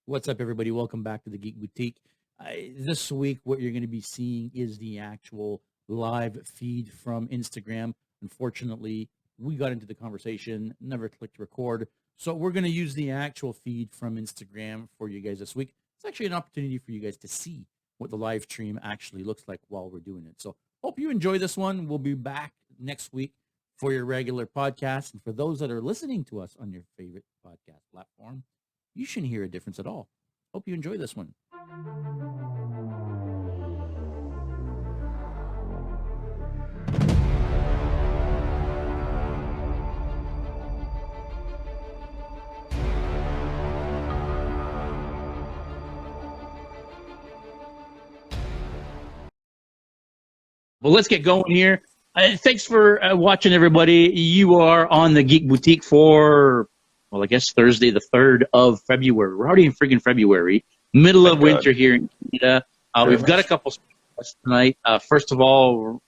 What's up, everybody? Welcome back to the Geek Boutique. This week, what you're going to be seeing is the actual live feed from Instagram. Unfortunately, we got into the conversation, never clicked record. So we're going to use the actual feed from Instagram for you guys this week. It's actually an opportunity for you guys to see what the live stream actually looks like while we're doing it. So hope you enjoy this one. We'll be back next week for your regular podcast. And for those that are listening to us on your favorite podcast platform, you shouldn't hear a difference at all. Hope you enjoy this one. Well, let's get going here. Thanks for watching, everybody. You are on the Geek Boutique for, well, I guess Thursday, the 3rd of February. We're already in friggin' February, middle of winter here in Canada. We've got a couple specials tonight. First of all,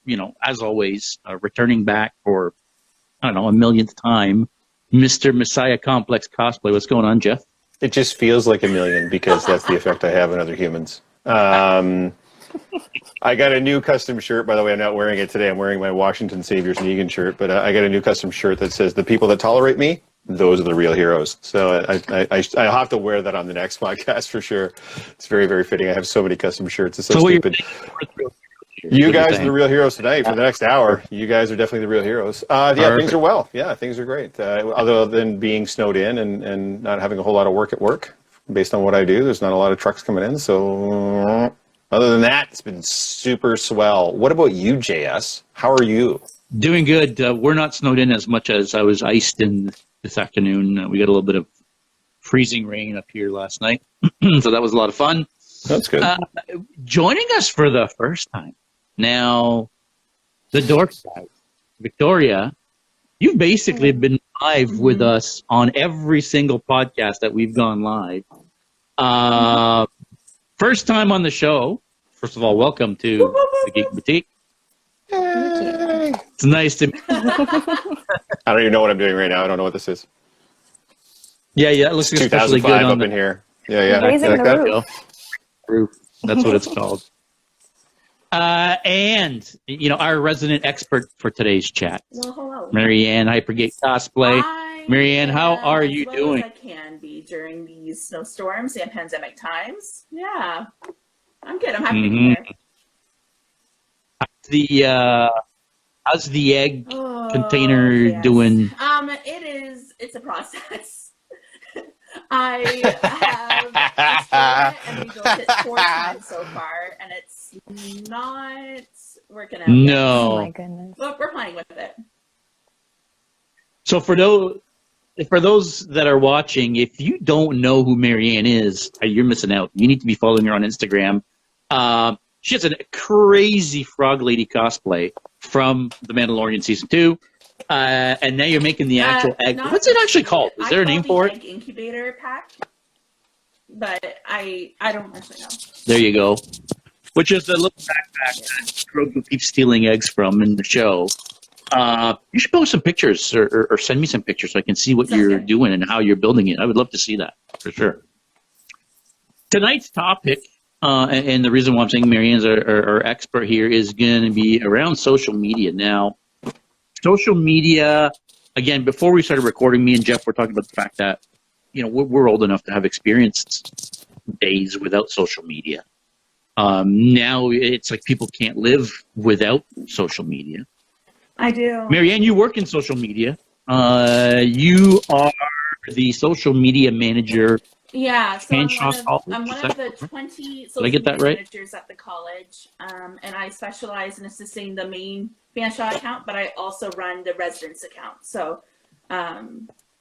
as always, returning back for, I don't know, a millionth time, Mr. Messiah Complex Cosplay. What's going on, Jeff? It just feels like a million because that's the effect I have on other humans. I got a new custom shirt, by the way. I'm not wearing it today. I'm wearing my Washington Saviors Negan shirt, but I got a new custom shirt that says, "The people that tolerate me, those are the real heroes." So I'll have to wear that on the next podcast for sure. It's very, very fitting. I have so many custom shirts. It's so stupid. You guys are the real heroes tonight for the next hour. You guys are definitely the real heroes. Yeah, things are well. Yeah, things are great. Other than being snowed in and not having a whole lot of work at work, based on what I do, there's not a lot of trucks coming in. So other than that, it's been super swell. What about you, JS? How are you? Doing good. We're not snowed in as much as I was iced in this afternoon. We got a little bit of freezing rain up here last night, so that was a lot of fun. That's good. Joining us for the first time. Now, the dork side, Victoria, you've basically been live with us on every single podcast that we've gone live. First time on the show. First of all, welcome to the Geek Boutique. Yay. It's nice to I don't even know what I'm doing right now. I don't know what this is. Yeah, it looks it's especially 2005 good on up in here. Yeah. Raising the roof. That's what it's called. And, our resident expert for today's chat, Well, hello. Marianne, Hypergate Cosplay. Marianne, how are you doing? As I can be during these snowstorms and pandemic times. Yeah, I'm good. I'm happy to be here. How's the egg container doing? It's a process. I have and we built it 4 times so far, and it's not working out. No. Oh my goodness. Look, we're playing with it. So for those that are watching, if you don't know who Marianne is, you're missing out. You need to be following her on Instagram. She has a crazy frog lady cosplay from The Mandalorian Season 2. And now you're making the actual egg. What's it actually called? Is there a name for it? Egg incubator pack. But I don't actually know. There you go. Which is the little backpack that Grogu keeps stealing eggs from in the show. You should post some pictures or send me some pictures so I can see what you're doing and how you're building it. I would love to see that for sure. Tonight's topic, and the reason why I'm saying Marianne's our expert here, is going to be around social media. Now, social media, again, before we started recording, me and Jeff were talking about the fact that, we're old enough to have experienced days without social media. Now it's like people can't live without social media. I do. Marianne, you work in social media. You are the social media manager. Yeah, so I'm one of the 20 social media managers at the college, and I specialize in assisting the main Fanshawe account, but I also run the residence account. So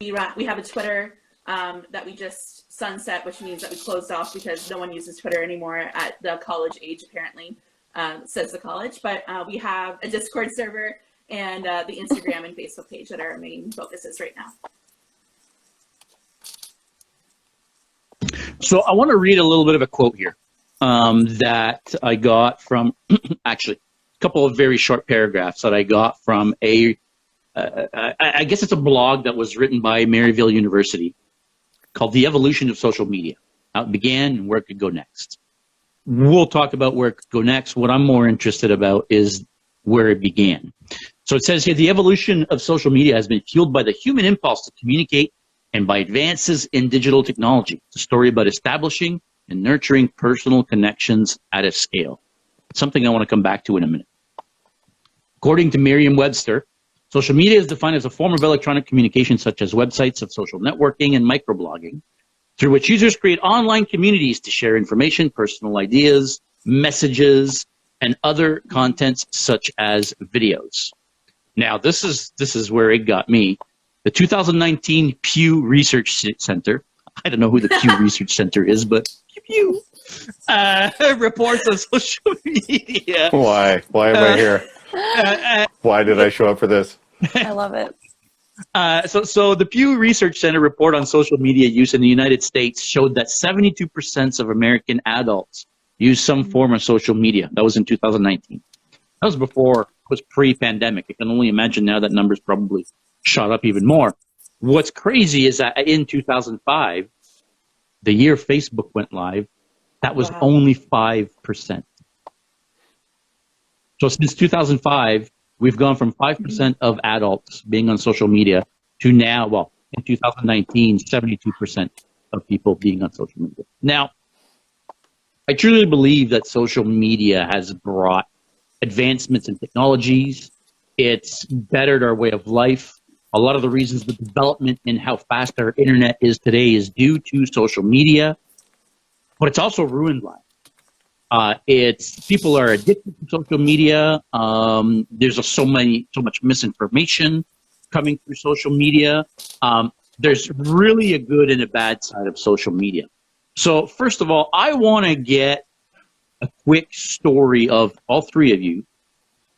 we have a Twitter that we just sunset, which means that we closed off because no one uses Twitter anymore at the college age, apparently, says the college. But we have a Discord server and the Instagram and Facebook page that are our main focuses right now. So I want to read a little bit of a quote here that I got from, actually, a couple of very short paragraphs that I got from I guess it's a blog that was written by Maryville University called The Evolution of Social Media. how it began, and where it could go next. We'll talk about where it could go next. What I'm more interested about is where it began. So it says here, the evolution of social media has been fueled by the human impulse to communicate and by advances in digital technology. It's a story about establishing and nurturing personal connections at a scale. Something I want to come back to in a minute. According to Merriam-Webster, social media is defined as a form of electronic communication such as websites of social networking and microblogging, through which users create online communities to share information, personal ideas, messages, and other contents such as videos. Now, this is where it got me. The 2019 Pew Research Center, I don't know who the Pew Research Center is, but Pew, reports on social media. Why? Why am I here? Why did I show up for this? I love it. So the Pew Research Center report on social media use in the United States showed that 72% of American adults use some form of social media. That was in 2019. That was before, it was pre-pandemic. I can only imagine now that number's probably shot up even more. What's crazy is that in 2005, the year Facebook went live, that was only 5%. So since 2005, we've gone from 5% of adults being on social media to now, well, in 2019, 72% of people being on social media. Now, I truly believe that social media has brought advancements in technologies. It's bettered our way of life. A lot of the reasons the development in how fast our internet is today is due to social media, but it's also ruined lives. It's people are addicted to social media. There's so much misinformation coming through social media. There's really a good and a bad side of social media. So first of all, I want to get a quick story of all three of you,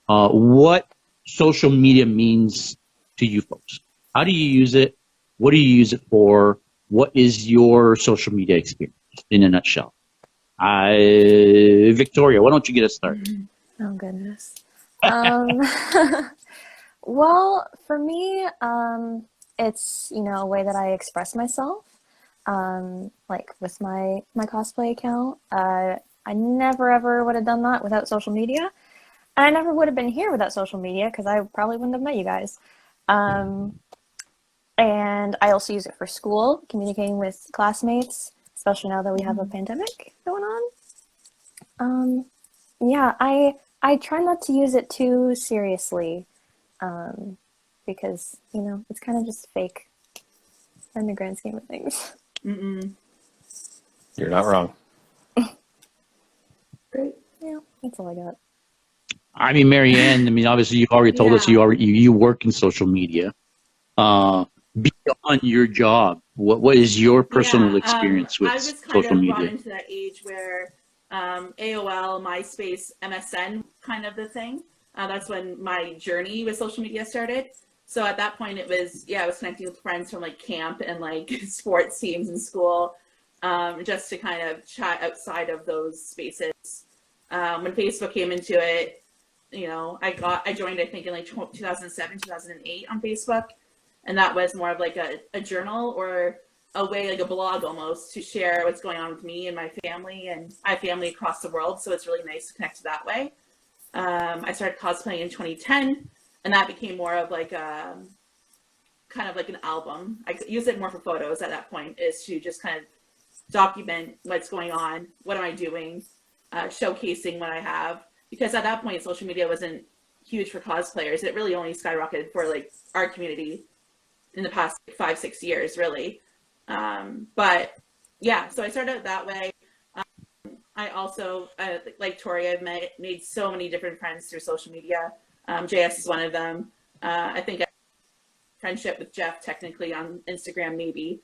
what social media means to you folks. How do you use it? What do you use it for? What is your social media experience in a nutshell? Victoria, why don't you get us started? Oh, goodness. Well, for me, it's, a way that I express myself, like with my cosplay account. I never, ever would have done that without social media. And I never would have been here without social media because I probably wouldn't have met you guys. And I also use it for school, communicating with classmates, especially now that we have a pandemic going on. Yeah, I try not to use it too seriously because, it's kind of just fake in the grand scheme of things. Mm-mm. You're not wrong. Great. Yeah, that's all I got. I mean, Marianne, obviously you already told us you work in social media. Beyond your job, what is your personal experience with social media? I was kind of brought into that age where AOL, MySpace, MSN, kind of the thing. That's when my journey with social media started. So at that point, it was connecting with friends from like camp and like sports teams in school, just to kind of chat outside of those spaces. When Facebook came into it, I joined, I think in like 2007, 2008 on Facebook. And that was more of like a journal or a way, like a blog almost, to share what's going on with me and my family. And I have family across the world, so it's really nice to connect that way. I started cosplaying in 2010, and that became more of like kind of like an album. I use it more for photos at that point, is to just kind of document what's going on, what am I doing, showcasing what I have. Because at that point, social media wasn't huge for cosplayers. It really only skyrocketed for like our community in the past 5-6 years, really. But yeah, so I started out that way. I also, like Tori, I've made so many different friends through social media. JS is one of them. I think I have a friendship with Jeff technically on Instagram, maybe.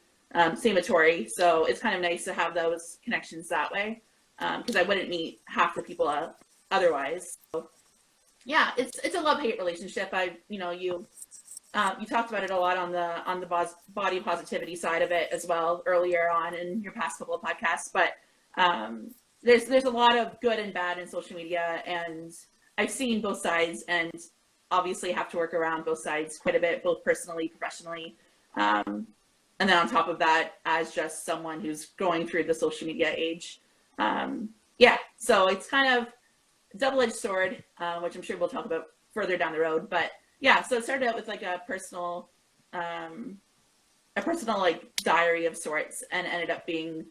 Same with Tori. So it's kind of nice to have those connections that way, because I wouldn't meet half the people otherwise. So yeah, it's a love-hate relationship. You talked about it a lot on the body positivity side of it as well earlier on in your past couple of podcasts. But there's a lot of good and bad in social media, and I've seen both sides, and obviously have to work around both sides quite a bit, both personally, professionally. And then on top of that, as just someone who's going through the social media age, yeah, so it's kind of a double-edged sword, which I'm sure we'll talk about further down the road. But yeah, so it started out with like a personal like diary of sorts, and ended up being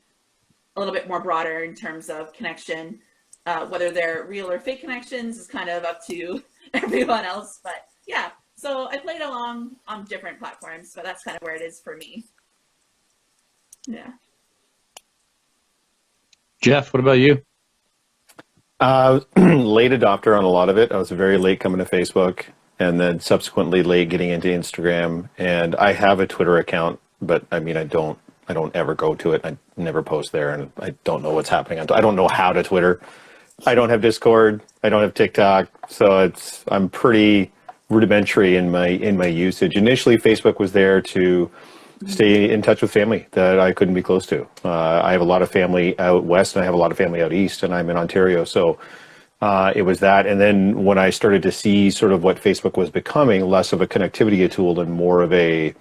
a little bit more broader in terms of connection. Whether they're real or fake connections is kind of up to everyone else. But yeah, so I played along on different platforms, but that's kind of where it is for me. Yeah. Jeff, what about you? Late adopter on a lot of it. I was very late coming to Facebook, and then subsequently late getting into Instagram. And I have a Twitter account, but I mean, I don't ever go to it. I never post there, and I don't know what's happening. I don't know how to Twitter. I don't have Discord. I don't have TikTok. So I'm pretty rudimentary in my usage. Initially, Facebook was there to stay in touch with family that I couldn't be close to. I have a lot of family out west, and I have a lot of family out east, and I'm in Ontario. So it was that. And then when I started to see sort of what Facebook was becoming, less of a connectivity tool and more of I'm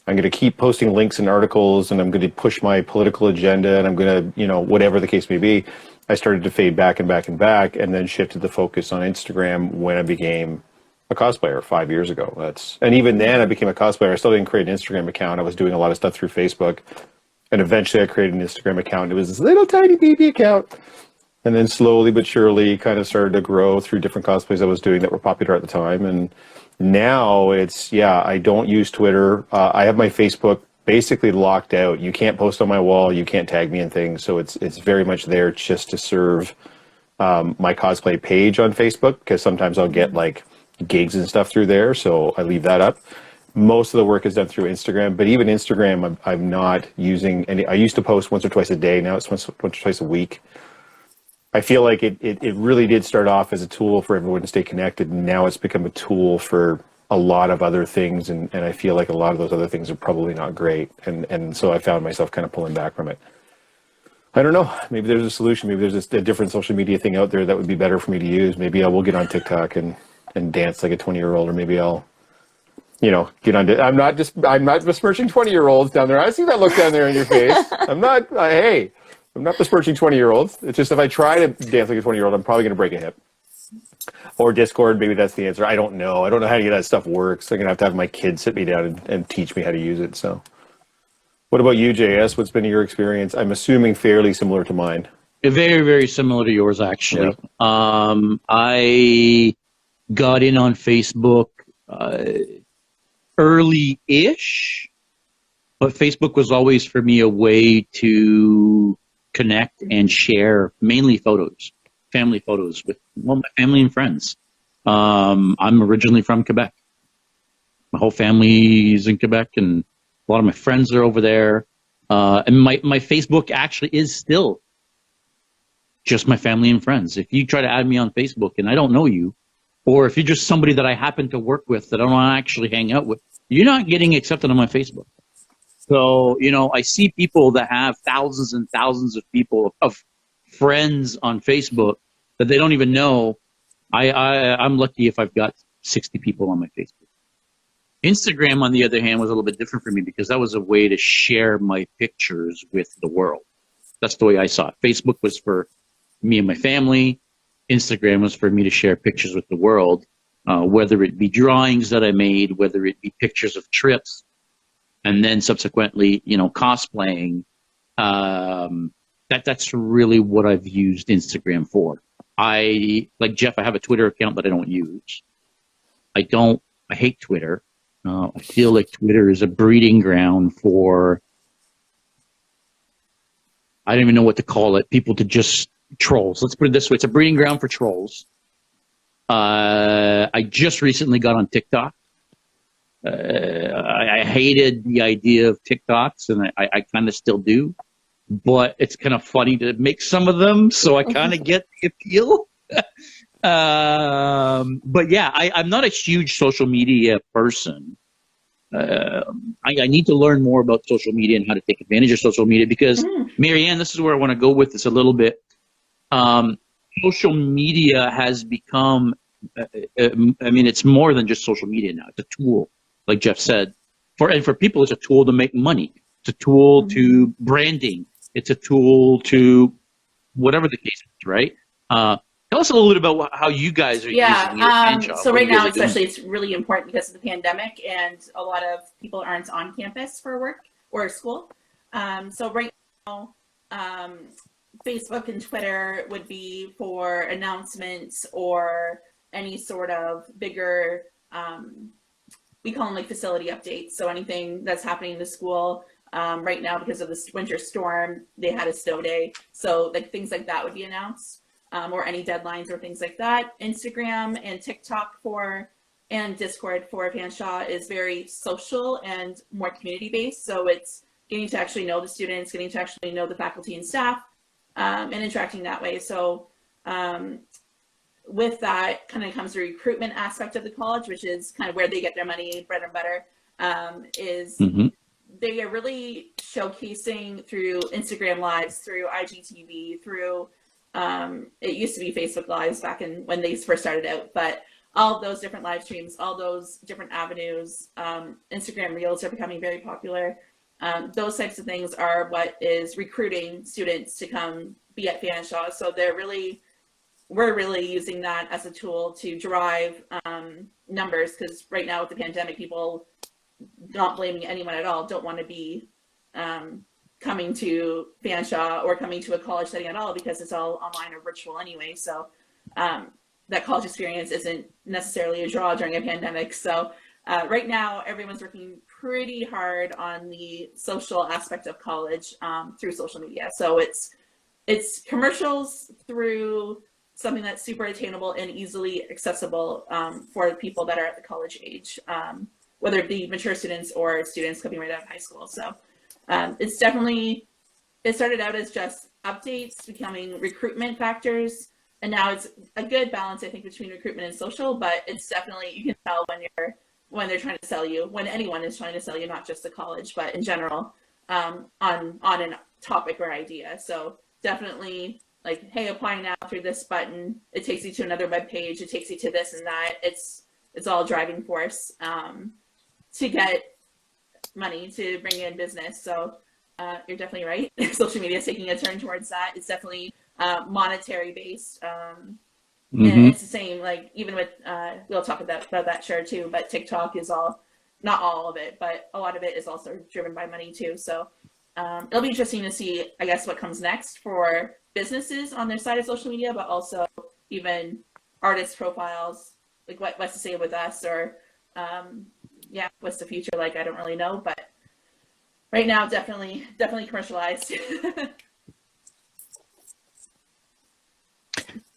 going to keep posting links and articles, and I'm going to push my political agenda, and I'm going to, whatever the case may be, I started to fade back and back and back, and then shifted the focus on Instagram when I became a cosplayer 5 years ago. And even then I became a cosplayer. I still didn't create an Instagram account. I was doing a lot of stuff through Facebook, and eventually I created an Instagram account. It was this little tiny baby account, and then slowly but surely kind of started to grow through different cosplays I was doing that were popular at the time. And now I don't use Twitter. I have my Facebook basically locked out. You can't post on my wall. You can't tag me in things. So it's very much there just to serve my cosplay page on Facebook, because sometimes I'll get like gigs and stuff through there, so I leave that up. Most of the work is done through Instagram, but even Instagram, I'm not using any. I used to post once or twice a day. Now it's once or twice a week. I feel like it really did start off as a tool for everyone to stay connected, and now it's become a tool for a lot of other things, and I feel like a lot of those other things are probably not great, and so I found myself kind of pulling back from it. I don't know. Maybe there's a solution. Maybe there's a different social media thing out there that would be better for me to use. Maybe I will get on TikTok and dance like a 20-year-old, or maybe I'll, get on. I'm not besmirching 20-year-olds down there. I see that look down there in your face. I'm not. Hey, I'm not besmirching 20-year-olds. It's just if I try to dance like a 20-year-old, I'm probably going to break a hip. Or Discord, maybe that's the answer. I don't know. I don't know how that stuff works. I'm going to have my kids sit me down and teach me how to use it. So, what about you, JS? What's been your experience? I'm assuming fairly similar to mine. Very, very similar to yours, actually. Yeah. I got in on Facebook early-ish, but Facebook was always for me a way to connect and share mainly photos, family photos with my family and friends. I'm originally from Quebec. My whole family is in Quebec, and a lot of my friends are over there. And my Facebook actually is still just my family and friends. If you try to add me on Facebook and I don't know you, or if you're just somebody that I happen to work with that I don't actually hang out with, you're not getting accepted on my Facebook. So, I see people that have thousands and thousands of people, of friends on Facebook that they don't even know. I'm lucky if I've got 60 people on my Facebook. Instagram, on the other hand, was a little bit different for me, because that was a way to share my pictures with the world. That's the way I saw it. Facebook was for me and my family. Instagram was for me to share pictures with the world, whether it be drawings that I made, whether it be pictures of trips, and then subsequently, cosplaying. That's really what I've used Instagram for. Like Jeff, I have a Twitter account that I don't use. I hate Twitter. I feel like Twitter is a breeding ground for, I don't even know what to call it, people to just trolls. Let's put it this way. It's a breeding ground for trolls. I just recently got on TikTok. I hated the idea of TikToks, and I kind of still do. But it's kind of funny to make some of them, so I kind of get the appeal. But yeah, I'm not a huge social media person. I need to learn more about social media and how to take advantage of social media, because, Marianne, this is where I want to go with this a little bit. Social media has become, it's more than just social media now. It's a tool, like Jeff said, for people, it's a tool to make money. It's a tool to branding. It's a tool to whatever the case is, right? Tell us a little bit about how you guys are using your fan shop. So what right you guys now, are doing. especially, it's really important because of the pandemic, and a lot of people aren't on campus for work or school. So right now, Facebook and Twitter would be for announcements or any sort of bigger, we call them like facility updates. So anything that's happening in the school. Right now, because of this winter storm, they had a snow day. So like things like that would be announced, or any deadlines or things like that. Instagram and TikTok and Discord for Fanshawe is very social and more community based. So it's getting to actually know the students, getting to actually know the faculty and staff, and interacting that way. So with that kind of comes the recruitment aspect of the college, which is kind of where they get their money, bread and butter, they are really showcasing through Instagram Lives, through IGTV, through, it used to be Facebook Lives back when they first started out, but all those different live streams, all those different avenues, Instagram Reels are becoming very popular. Those types of things are what is recruiting students to come be at Fanshawe. So we're really using that as a tool to drive numbers, because right now with the pandemic, people, not blaming anyone at all, don't want to be coming to Fanshawe or coming to a college setting at all, because it's all online or virtual anyway. So that college experience isn't necessarily a draw during a pandemic. So right now, everyone's working pretty hard on the social aspect of college through social media. So it's commercials through something that's super attainable and easily accessible for people that are at the college age. Whether it be mature students or students coming right out of high school. So it started out as just updates becoming recruitment factors. And now it's a good balance, I think, between recruitment and social, but it's definitely, you can tell when they're trying to sell you, when anyone is trying to sell you, not just the college, but in general, on a topic or idea. So definitely like, hey, apply now through this button. It takes you to another web page. It takes you to this and that. It's all driving force. To get money, to bring in business. So you're definitely right. Social media is taking a turn towards that. It's definitely monetary based. And it's the same, like even with, we'll talk about that sure too, but TikTok is not all of it, but a lot of it is also driven by money too. So it'll be interesting to see, I guess, what comes next for businesses on their side of social media, but also even artist profiles, like what's to say with us, or what's the future like? I don't really know, but right now, definitely commercialized.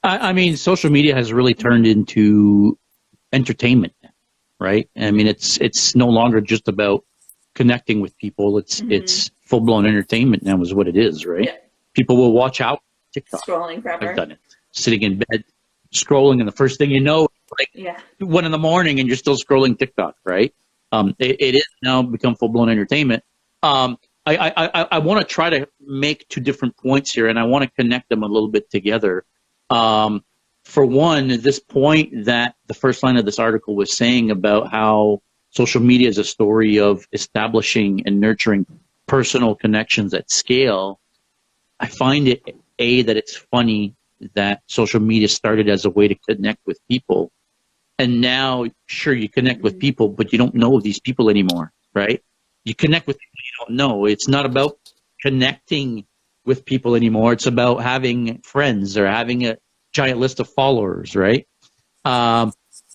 I mean, social media has really turned into entertainment, right? I mean, it's no longer just about connecting with people. It's full blown entertainment now, is what it is, right? Yeah. People will watch out TikTok. Scrolling forever. I've done it. Sitting in bed, scrolling, and the first thing you know, like 1 a.m, and you're still scrolling TikTok, right? It is now become full blown entertainment. I want to try to make two different points here, and I want to connect them a little bit together. For one, this point that the first line of this article was saying about how social media is a story of establishing and nurturing personal connections at scale. I find it, that it's funny that social media started as a way to connect with people. And now, sure, you connect with people, but you don't know these people anymore, right? You connect with people you don't know. It's not about connecting with people anymore. It's about having friends or having a giant list of followers, right? Do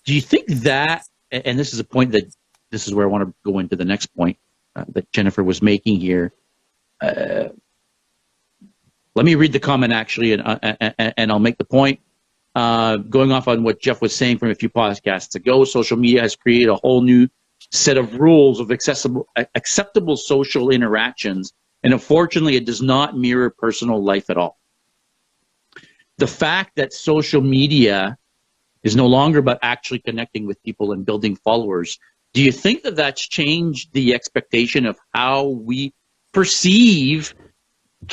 you think that, and this is a point that, this is where I want to go into the next point that Jennifer was making here. Let me read the comment actually, and I'll make the point. Going off on what Jeff was saying from a few podcasts ago, social media has created a whole new set of rules of acceptable social interactions, and unfortunately, it does not mirror personal life at all. The fact that social media is no longer about actually connecting with people and building followers, do you think that that's changed the expectation of how we perceive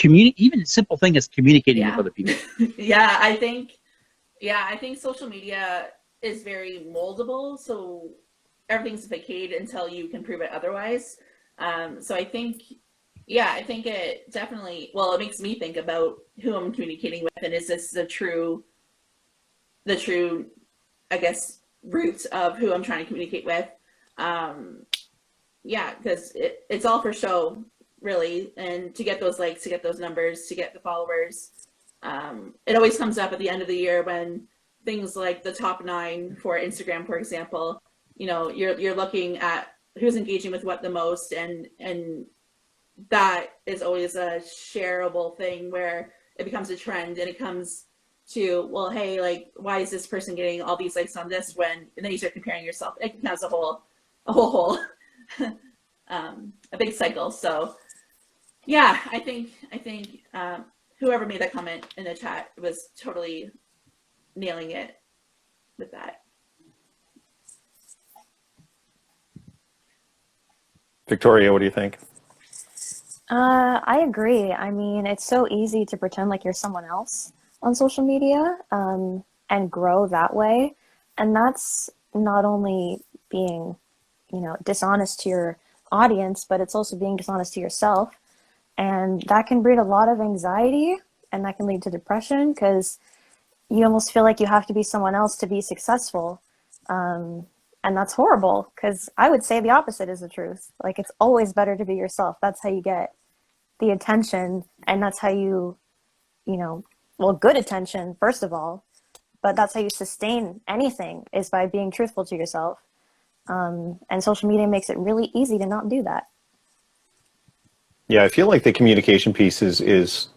even a simple thing as communicating with other people? I think social media is very moldable. So everything's a facade until you can prove it otherwise. So I think, yeah, I think it definitely, well, it makes me think about who I'm communicating with, and is this the true, I guess, root of who I'm trying to communicate with. Yeah, because it's all for show, really, and to get those likes, to get those numbers, to get the followers. It always comes up at the end of the year when things like the top 9 for Instagram, for example, you know, you're looking at who's engaging with what the most, and that is always a shareable thing where it becomes a trend, and it comes to, well, hey, like, why is this person getting all these likes on this when, and then you start comparing yourself. It becomes a whole a big cycle. So yeah, I think whoever made that comment in the chat was totally nailing it with that. Victoria, what do you think? I agree. I mean, it's so easy to pretend like you're someone else on social media, and grow that way. And that's not only being, you know, dishonest to your audience, but it's also being dishonest to yourself. And that can breed a lot of anxiety, and that can lead to depression, because you almost feel like you have to be someone else to be successful. And that's horrible, because I would say the opposite is the truth. Like, it's always better to be yourself. That's how you get the attention, and that's how you know, well, good attention, first of all, but that's how you sustain anything, is by being truthful to yourself. And social media makes it really easy to not do that. Yeah, I feel like the communication piece is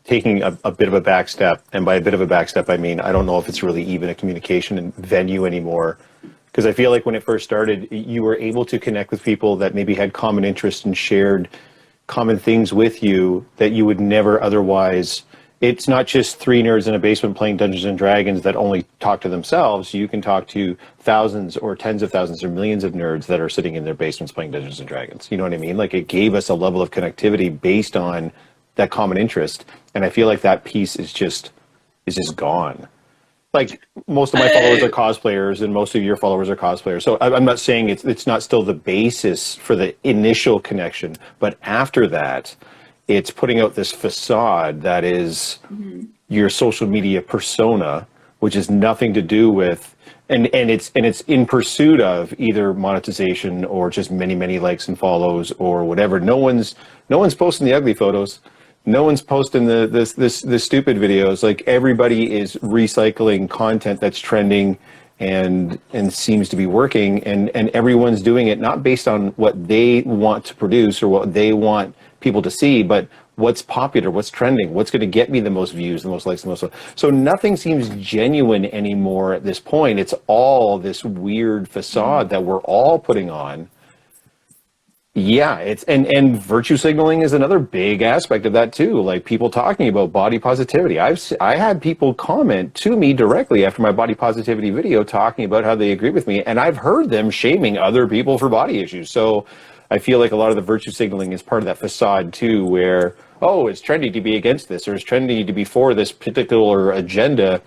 taking a bit of a back step. And by a bit of a back step, I mean, I don't know if it's really even a communication venue anymore. Because I feel like when it first started, you were able to connect with people that maybe had common interests and shared common things with you that you would never otherwise. It's not just 3 nerds in a basement playing Dungeons and Dragons that only talk to themselves. You can talk to thousands or tens of thousands or millions of nerds that are sitting in their basements playing Dungeons and Dragons. You know what I mean? Like, it gave us a level of connectivity based on that common interest. And I feel like that piece is just gone. Like, most of my followers are cosplayers, and most of your followers are cosplayers. So I'm not saying it's not still the basis for the initial connection, but after that, it's putting out this facade that is your social media persona, which has nothing to do with, and it's in pursuit of either monetization or just many likes and follows or whatever. No one's posting the ugly photos. No one's posting the stupid videos. Like, everybody is recycling content that's trending and seems to be working, and everyone's doing it not based on what they want to produce or what they want people to see, but what's popular, what's trending, what's going to get me the most views, the most likes, the most. So nothing seems genuine anymore at this point. It's all this weird facade that we're all putting on. Yeah, it's and virtue signaling is another big aspect of that too. Like, people talking about body positivity. I had people comment to me directly after my body positivity video talking about how they agree with me, and I've heard them shaming other people for body issues. So I feel like a lot of the virtue signaling is part of that facade too, where, oh, it's trendy to be against this, or it's trendy to be for this particular agenda.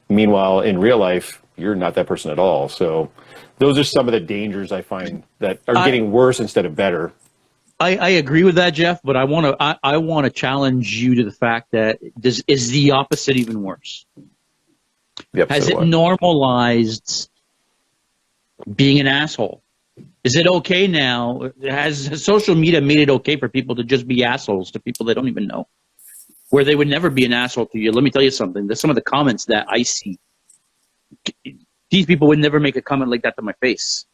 Meanwhile, in real life, you're not that person at all. So those are some of the dangers I find that are getting worse instead of better. I agree with that, Jeff, but I want to challenge you to the fact that is the opposite even worse? Yep, Has it normalized being an asshole? Is it okay now? Has social media made it okay for people to just be assholes to people they don't even know? Where they would never be an asshole to you. Let me tell you something. There's some of the comments that I see. These people would never make a comment like that to my face.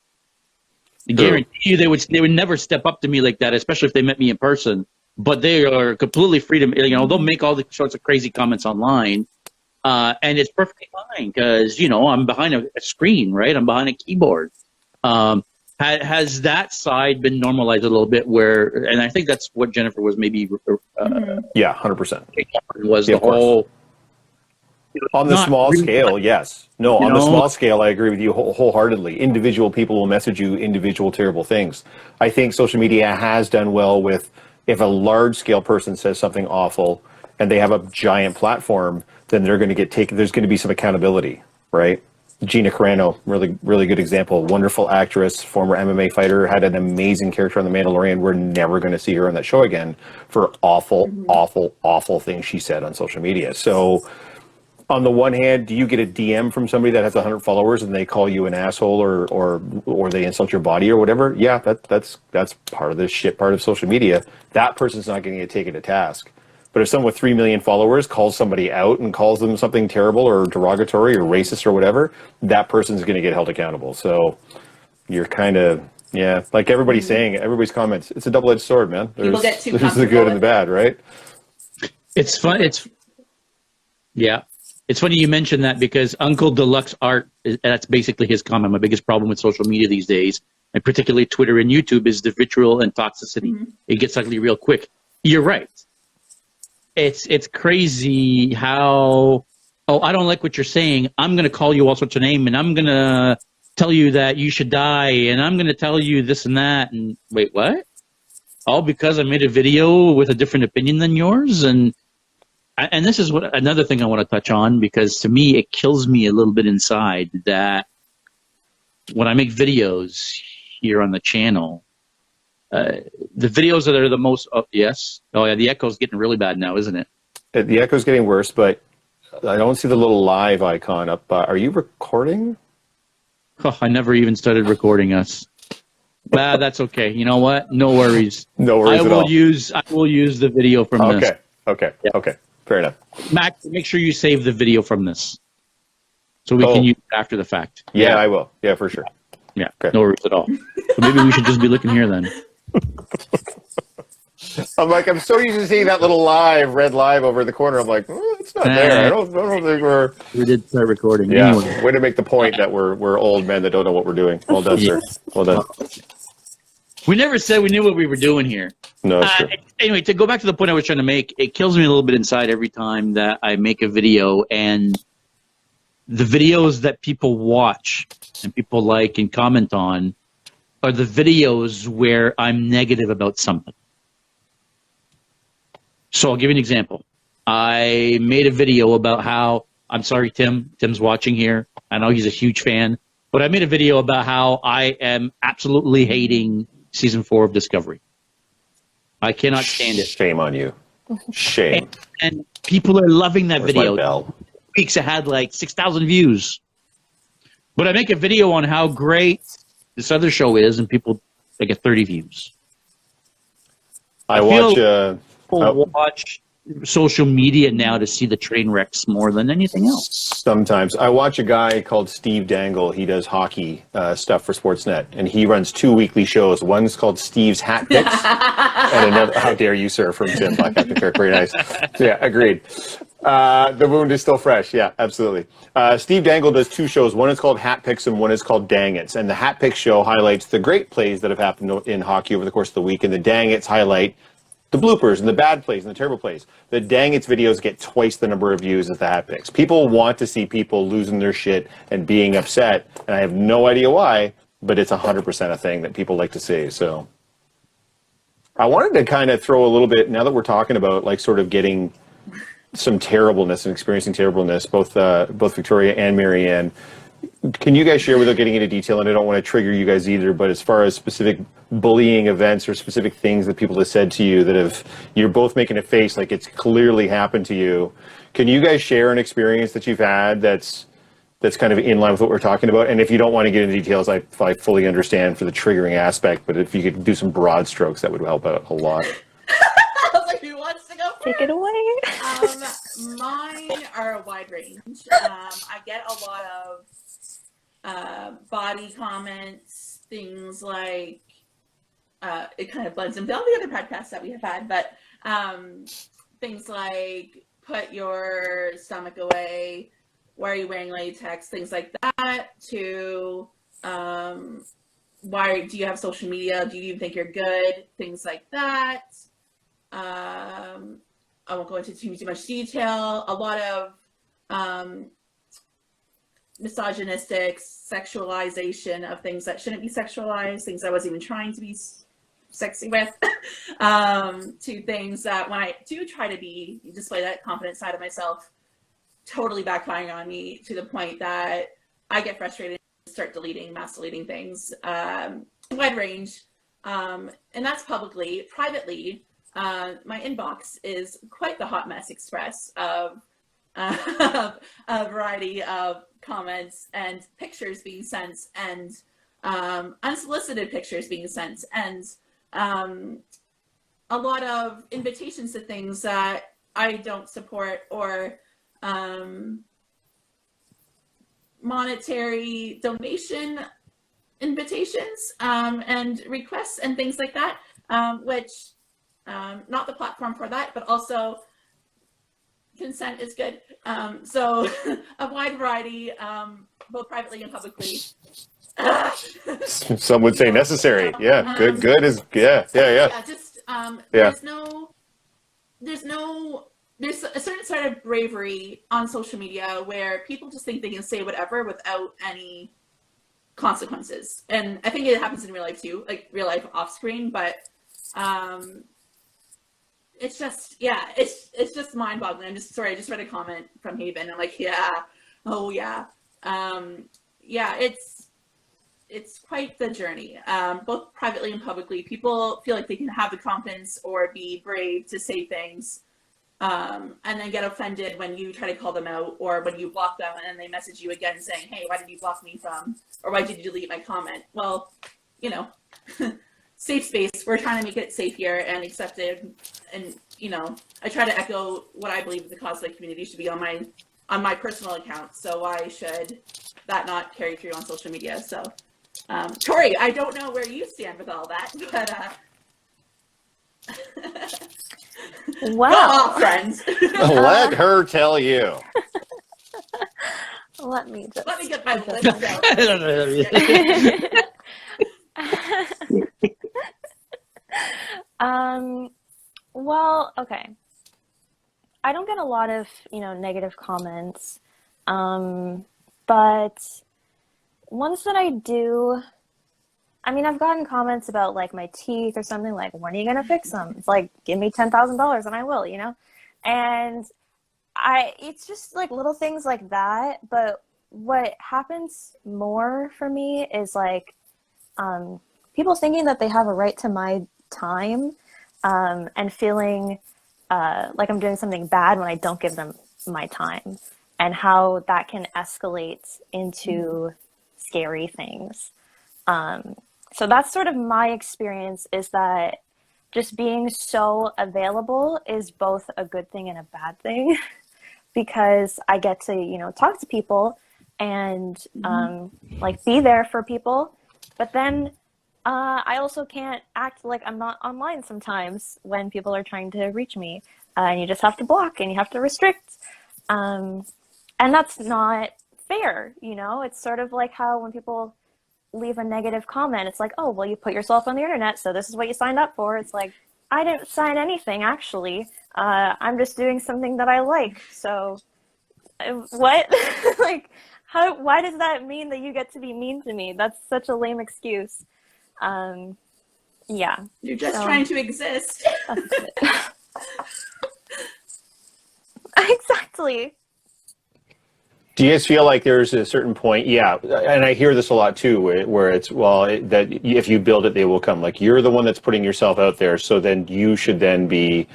I guarantee you they would never step up to me like that, especially if they met me in person. But they are completely free to, they'll make all the sorts of crazy comments online. And it's perfectly fine because, I'm behind a screen, right? I'm behind a keyboard. Has that side been normalized a little bit and I think that's what Jennifer was maybe. Yeah, 100%. Was the whole. On the small scale, yes. No, on the small scale, I agree with you wholeheartedly. Individual people will message you individual terrible things. I think social media has done well with, if a large scale person says something awful and they have a giant platform, then they're going to get taken. There's going to be some accountability, right? Gina Carano, really good example. Wonderful actress, former MMA fighter, had an amazing character on The Mandalorian. We're never going to see her on that show again for awful things she said on social media. So, on the one hand, do you get a DM from somebody that has 100 followers and they call you an asshole or they insult your body or whatever? Yeah, that's part of the shit part of social media. That person's not going to get taken to task. But if someone with 3 million followers calls somebody out and calls them something terrible or derogatory or racist or whatever, that person's going to get held accountable. So you're kind of, yeah, like everybody's saying, everybody's comments, it's a double-edged sword, man. People get too there's the good and the bad, right? It's fun. Yeah. It's funny you mentioned that because Uncle Deluxe Art, that's basically his comment. My biggest problem with social media these days, and particularly Twitter and YouTube, is the vitriol and toxicity. It gets ugly real quick. You're right. It's crazy how, I don't like what you're saying. I'm going to call you all sorts of names, and I'm going to tell you that you should die, and I'm going to tell you this and that. And wait, what? All because I made a video with a different opinion than yours? And this is another thing I want to touch on, because to me, it kills me a little bit inside that when I make videos here on the channel, the videos that are the most, the echo's getting really bad now, isn't it? The echo's getting worse, but I don't see the little live icon up. Are you recording? Oh, I never even started recording us. That's okay. You know what? No worries. No worries at all. I will use the video from this. Okay. Fair enough. Mac, make sure you save the video from this so we can use it after the fact. Yeah, I will. Yeah, for sure. Yeah, okay. No worries at all. So maybe we should just be looking here then. I'm so used to seeing that little red live over in the corner. I'm like, it's not there. I don't think we did start recording. Yeah, anyway. Way to make the point that we're old men that don't know what we're doing. Well done, sir. Well done. We never said we knew what we were doing here. No, it's true. Anyway, to go back to the point I was trying to make, it kills me a little bit inside every time that I make a video, and the videos that people watch and people like and comment on are the videos where I'm negative about something. So I'll give you an example. I made a video about how, I'm sorry, Tim's watching here. I know he's a huge fan, but I made a video about how I am absolutely hating season 4 of Discovery. I cannot stand it. Shame on you. Shame. And people are loving that Where's video. my bell? Weeks it had like 6,000 views. But I make a video on how great this other show is, and people, they get 30 views. I watch social media now to see the train wrecks more than anything else. Sometimes. I watch a guy called Steve Dangle. He does hockey stuff for Sportsnet, and he runs 2 weekly shows. One's called Steve's Hat Picks, and another, how dare you, sir, from Tim, Black Captain Kirk. Very nice. Yeah, agreed. The wound is still fresh. Yeah, absolutely. Steve Dangle does 2 shows. One is called Hat Picks, and one is called Dang It's. And the Hat Picks show highlights the great plays that have happened in hockey over the course of the week, and the Dang It's highlight the bloopers and the bad plays and the terrible plays. The Dang It's videos get twice the number of views as the Hat Picks. People want to see people losing their shit and being upset, and I have no idea why, but it's 100% a thing that people like to see. So I wanted to kind of throw a little bit, now that we're talking about like sort of getting some terribleness and experiencing terribleness, both Victoria and Marianne, can you guys share, without getting into detail, and I don't want to trigger you guys either, but as far as specific bullying events or specific things that people have said to you that you're both making a face like it's clearly happened to you, can you guys share an experience that you've had that's kind of in line with what we're talking about? And if you don't want to get into details, I fully understand for the triggering aspect, but if you could do some broad strokes, that would help out a lot. I was like, who wants to go first? Take it away. Mine are a wide range. I get a lot of body comments, things like, it kind of blends into all the other podcasts that we have had, but things like, put your stomach away, why are you wearing latex, things like that, to why do you have social media, do you even think you're good, things like that. I won't go into too much detail. A lot of misogynistic sexualization of things that shouldn't be sexualized, things I wasn't even trying to be sexy with, to things that when I do try to display that confident side of myself, totally backfiring on me to the point that I get frustrated and start deleting, mass deleting things. Wide range. And that's publicly. Privately, my inbox is quite the hot mess express of a variety of comments and pictures being sent, and unsolicited pictures being sent, and a lot of invitations to things that I don't support, or monetary donation invitations and requests and things like that, which not the platform for that, but also consent is good. So a wide variety, both privately and publicly. Some would say necessary. Yeah, good is yeah. Just Yeah. there's a certain sort of bravery on social media where people just think they can say whatever without any consequences, and I think it happens in real life too, like real life off screen. But it's just it's just mind boggling. I'm just sorry. I just read a comment from Haven. I'm like, it's quite the journey, both privately and publicly. People feel like they can have the confidence or be brave to say things, and then get offended when you try to call them out, or when you block them and then they message you again saying, hey, why did you block me from, or why did you delete my comment? Well, safe space. We're trying to make it safe here and accepted. And, I try to echo what I believe the cosplay community should be on my personal account. So why should that not carry through on social media? So, Tori, I don't know where you stand with all that, but Wow. Go off, friends. Let her tell you. Let me Get my lips out. Well, okay. I don't get a lot of, negative comments. But ones that I do, I've gotten comments about like my teeth or something, like, when are you going to fix them? It's like, give me $10,000 and I will, and it's just like little things like that. But what happens more for me is like, people thinking that they have a right to my time, and feeling like I'm doing something bad when I don't give them my time, and how that can escalate into scary things. So that's sort of my experience, is that just being so available is both a good thing and a bad thing, because I get to, talk to people and like be there for people. But then I also can't act like I'm not online sometimes when people are trying to reach me. And you just have to block and you have to restrict. And that's not fair, It's sort of like how when people leave a negative comment, it's like, oh, well, you put yourself on the internet, so this is what you signed up for. It's like, I didn't sign anything, actually. I'm just doing something that I like. So what? Like, why does that mean that you get to be mean to me? That's such a lame excuse. Yeah. You're just trying to exist. Exactly. Do you guys feel like there's a certain point? Yeah, and I hear this a lot too, where it's, that if you build it, they will come. Like, you're the one that's putting yourself out there, so then you should then be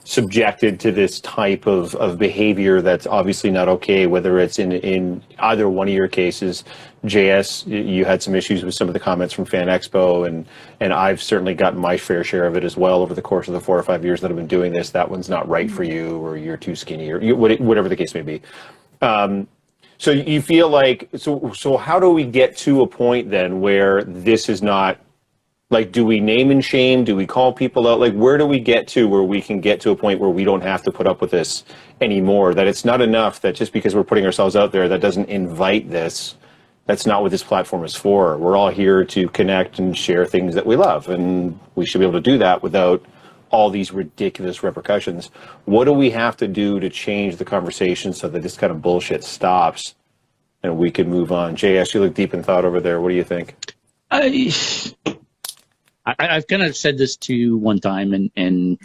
subjected to this type of behavior that's obviously not okay, whether it's in either one of your cases. JS, you had some issues with some of the comments from Fan Expo, and I've certainly gotten my fair share of it as well over the course of the 4 or 5 years that I've been doing this. That one's not right for you, or you're too skinny, or whatever the case may be. So you feel like, so how do we get to a point then where this is not, like, do we name and shame? Do we call people out? Like, where do we get to where we can get to a point where we don't have to put up with this anymore? That it's not enough that just because we're putting ourselves out there, that doesn't invite this. That's not what this platform is for. We're all here to connect and share things that we love, and we should be able to do that without all these ridiculous repercussions. What do we have to do to change the conversation so that this kind of bullshit stops and we can move on? JS, you look deep in thought over there. What do you think? I've kind of said this to you one time, and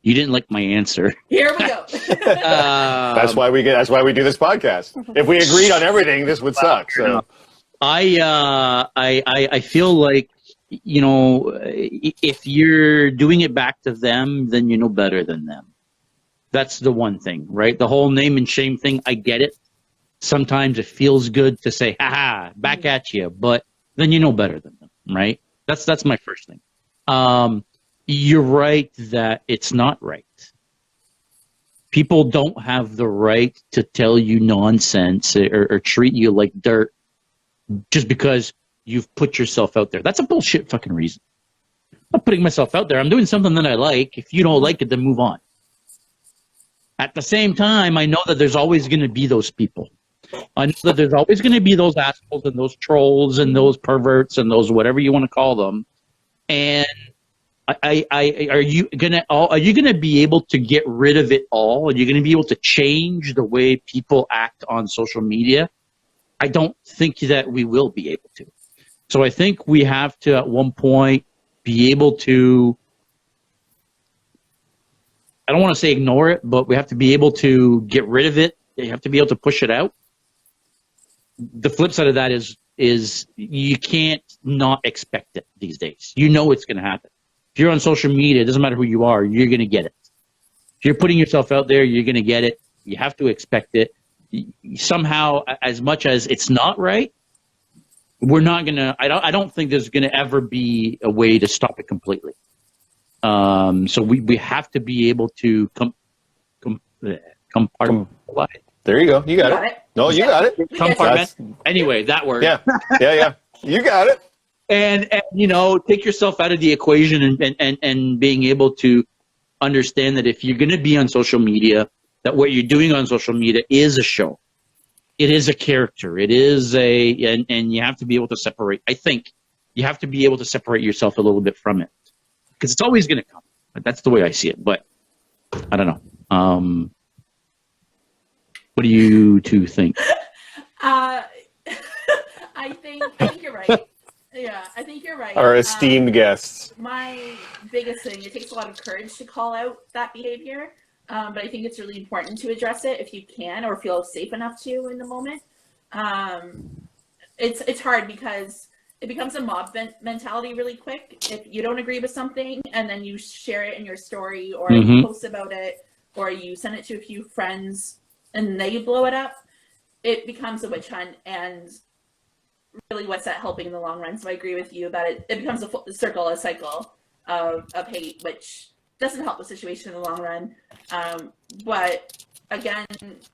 You didn't like my answer. Here we go. That's why we do this podcast. If we agreed on everything, this would suck. So I feel like, you know, if you're doing it back to them, then you know better than them. That's the one thing, right? The whole name and shame thing, I get it. Sometimes it feels good to say, haha, back at you, but then you know better than them, right? That's my first thing. You're right that it's not right. People don't have the right to tell you nonsense or treat you like dirt just because you've put yourself out there. That's a bullshit fucking reason. I'm not putting myself out there. I'm doing something that I like. If you don't like it, then move on. At the same time, I know that there's always going to be those people. I know that there's always going to be those assholes and those trolls and those perverts and those whatever you want to call them. And are you gonna be able to get rid of it all? Are you gonna be able to change the way people act on social media? I don't think that we will be able to. So I think we have to at one point be able to, I don't want to say ignore it, but we have to be able to get rid of it. You have to be able to push it out. The flip side of that is you can't not expect it these days. You know it's going to happen. If you're on social media, it doesn't matter who you are, you're going to get it. If you're putting yourself out there, you're going to get it. You have to expect it. Somehow, as much as it's not right, we're not going to, I don't think there's going to ever be a way to stop it completely. So we have to be able to compartmentalize. there you go. You got it. No, you got it. Compartment. Anyway, that word. Yeah. You got it. And you know, take yourself out of the equation and being able to understand that if you're going to be on social media, that what you're doing on social media is a show. It is a character. It is and you have to be able to separate. I think you have to be able to separate yourself a little bit from it because it's always going to come. That's the way I see it. But I don't know. What do you two think? I think you're right. Yeah, I think you're right. Our esteemed guests. My biggest thing, it takes a lot of courage to call out that behavior, but I think it's really important to address it if you can or feel safe enough to in the moment. It's hard because it becomes a mob mentality really quick. If you don't agree with something and then you share it in your story or you post about it or you send it to a few friends and they blow it up, it becomes a witch hunt and really what's that helping in the long run. So I agree with you that it becomes a cycle of hate, which doesn't help the situation in the long run. But again,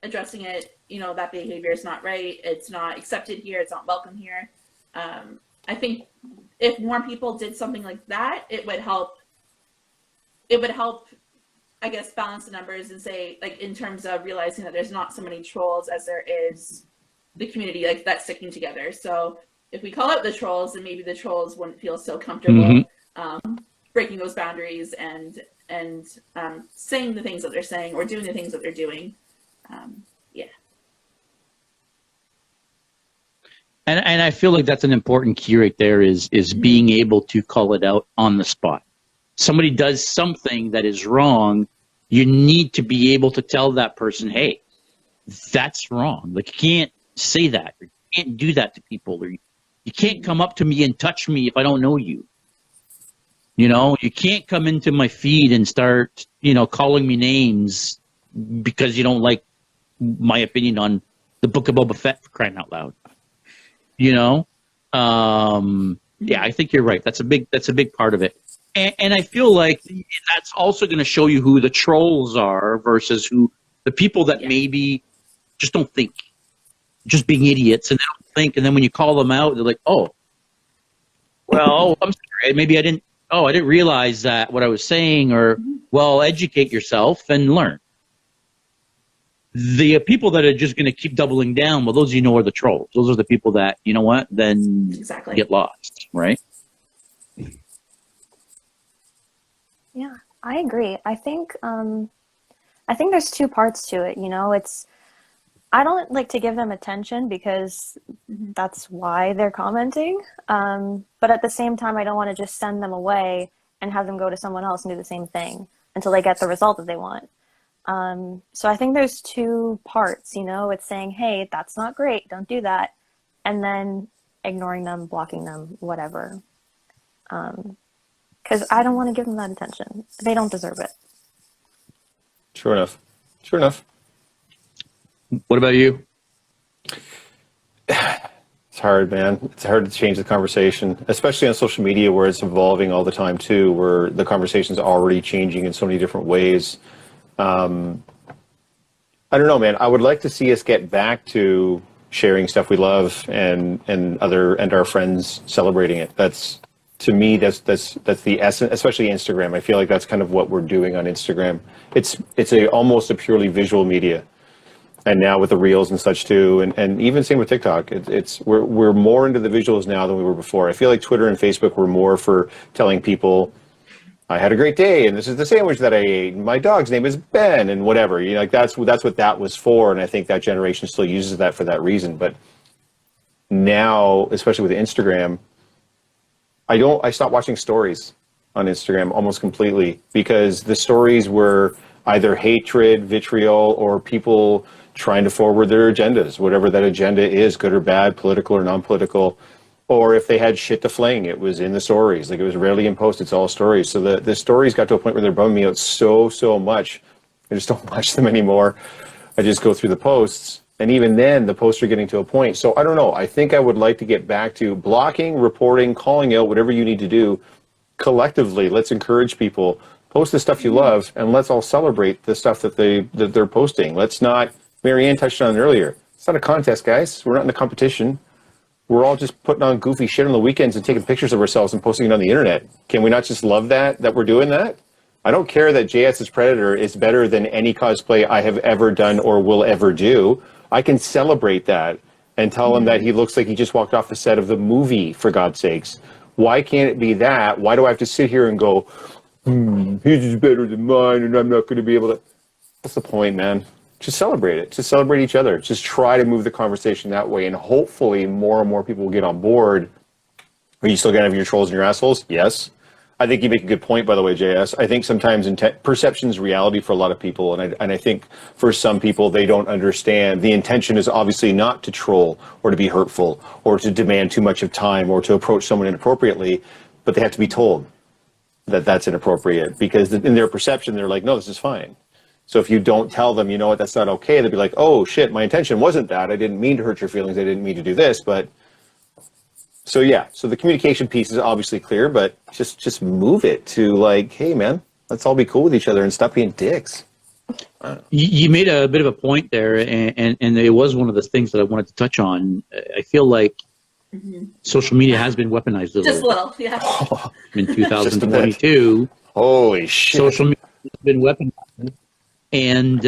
addressing it, you know, that behavior is not right. It's not accepted here. It's not welcome here. I think if more people did something like that, it would help, I guess, balance the numbers and say, like, in terms of realizing that there's not so many trolls as there is the community, like, that's sticking together. So if we call out the trolls, then maybe the trolls wouldn't feel so comfortable breaking those boundaries and saying the things that they're saying or doing the things that they're doing. And I feel like that's an important key right there is being able to call it out on the spot. Somebody does something that is wrong, you need to be able to tell that person, hey, that's wrong. Like, you can't say that. Or you can't do that to people. Or you can't come up to me and touch me if I don't know you. You know, you can't come into my feed and start, you know, calling me names because you don't like my opinion on the Book of Boba Fett, for crying out loud. You know? Yeah, I think you're right. That's a big part of it. And I feel like that's also going to show you who the trolls are versus who the people that maybe just don't think, just being idiots and they don't think. And then when you call them out, they're like, oh, well, I'm sorry. Maybe I didn't realize that what I was saying, or, well, educate yourself and learn. The people that are just going to keep doubling down, well, those you know are the trolls. Those are the people that, you know what, then get lost, right? Yeah, I agree. I think there's two parts to it. You know, I don't like to give them attention because that's why they're commenting. But at the same time, I don't want to just send them away and have them go to someone else and do the same thing. until they get the result that they want. So I think there's two parts, you know, it's saying, hey, that's not great, don't do that. And then ignoring them, blocking them, whatever. Because I don't want to give them that attention. They don't deserve it. Sure enough. Sure enough. What about you? It's hard, man. It's hard to change the conversation, especially on social media where it's evolving all the time too, where the conversation's already changing in so many different ways. I don't know, man. I would like to see us get back to sharing stuff we love and our friends celebrating it. That's, to me, that's the essence, especially Instagram. I feel like that's kind of what we're doing on Instagram. It's almost a purely visual media. And now with the reels and such too, and even same with TikTok, we're more into the visuals now than we were before. I feel like Twitter and Facebook were more for telling people, I had a great day, and this is the sandwich that I ate, and my dog's name is Ben, and whatever. You know, like that's what that was for, and I think that generation still uses that for that reason. But now, especially with Instagram, I stopped watching stories on Instagram almost completely because the stories were either hatred, vitriol, or people trying to forward their agendas, whatever that agenda is, good or bad, political or non-political. Or if they had shit to fling, it was in the stories. Like, it was rarely in posts, it's all stories. So the stories got to a point where they're bumming me out so much. I just don't watch them anymore. I just go through the posts. And even then, the posts are getting to a point. So I don't know. I think I would like to get back to blocking, reporting, calling out, whatever you need to do. Collectively, let's encourage people. Post the stuff you love, and let's all celebrate the stuff that they're posting. Let's not, Marianne touched on it earlier, it's not a contest, guys. We're not in a competition. We're all just putting on goofy shit on the weekends and taking pictures of ourselves and posting it on the internet. Can we not just love that we're doing that? I don't care that JS's Predator is better than any cosplay I have ever done or will ever do. I can celebrate that and tell him that he looks like he just walked off the set of the movie, for God's sakes. Why can't it be that? Why do I have to sit here and go, his is better than mine and I'm not going to be able to... What's the point, man? Just celebrate it. Just celebrate each other. Just try to move the conversation that way, and hopefully more and more people will get on board. Are you still going to have your trolls and your assholes? Yes. I think you make a good point, by the way, JS. I think sometimes perception is reality for a lot of people, and I think for some people they don't understand. The intention is obviously not to troll or to be hurtful or to demand too much of time or to approach someone inappropriately, but they have to be told that that's inappropriate, because in their perception they're like, no, this is fine. So if you don't tell them, you know what, that's not okay, they'll be like, oh shit, my intention wasn't that. I didn't mean to hurt your feelings. I didn't mean to do this. But so yeah, so the communication piece is obviously clear, but just move it to like, hey man, let's all be cool with each other and stop being dicks. You made a bit of a point there, and it was one of the things that I wanted to touch on. I feel like social media has been weaponized a Just a little, yeah. In 2022. Holy shit. Social media has been weaponized. And,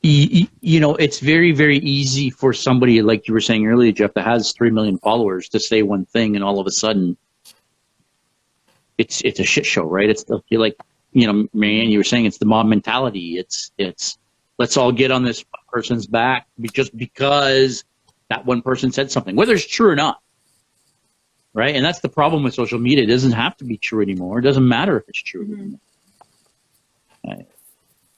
you know, it's very, very easy for somebody, like you were saying earlier, Jeff, that has 3 million followers to say one thing, and all of a sudden it's a shit show, right? It's like, you know, Marianne, you were saying it's the mob mentality. It's let's all get on this person's back just because that one person said something, whether it's true or not. Right? And that's the problem with social media. It doesn't have to be true anymore. It doesn't matter if it's true anymore. Right.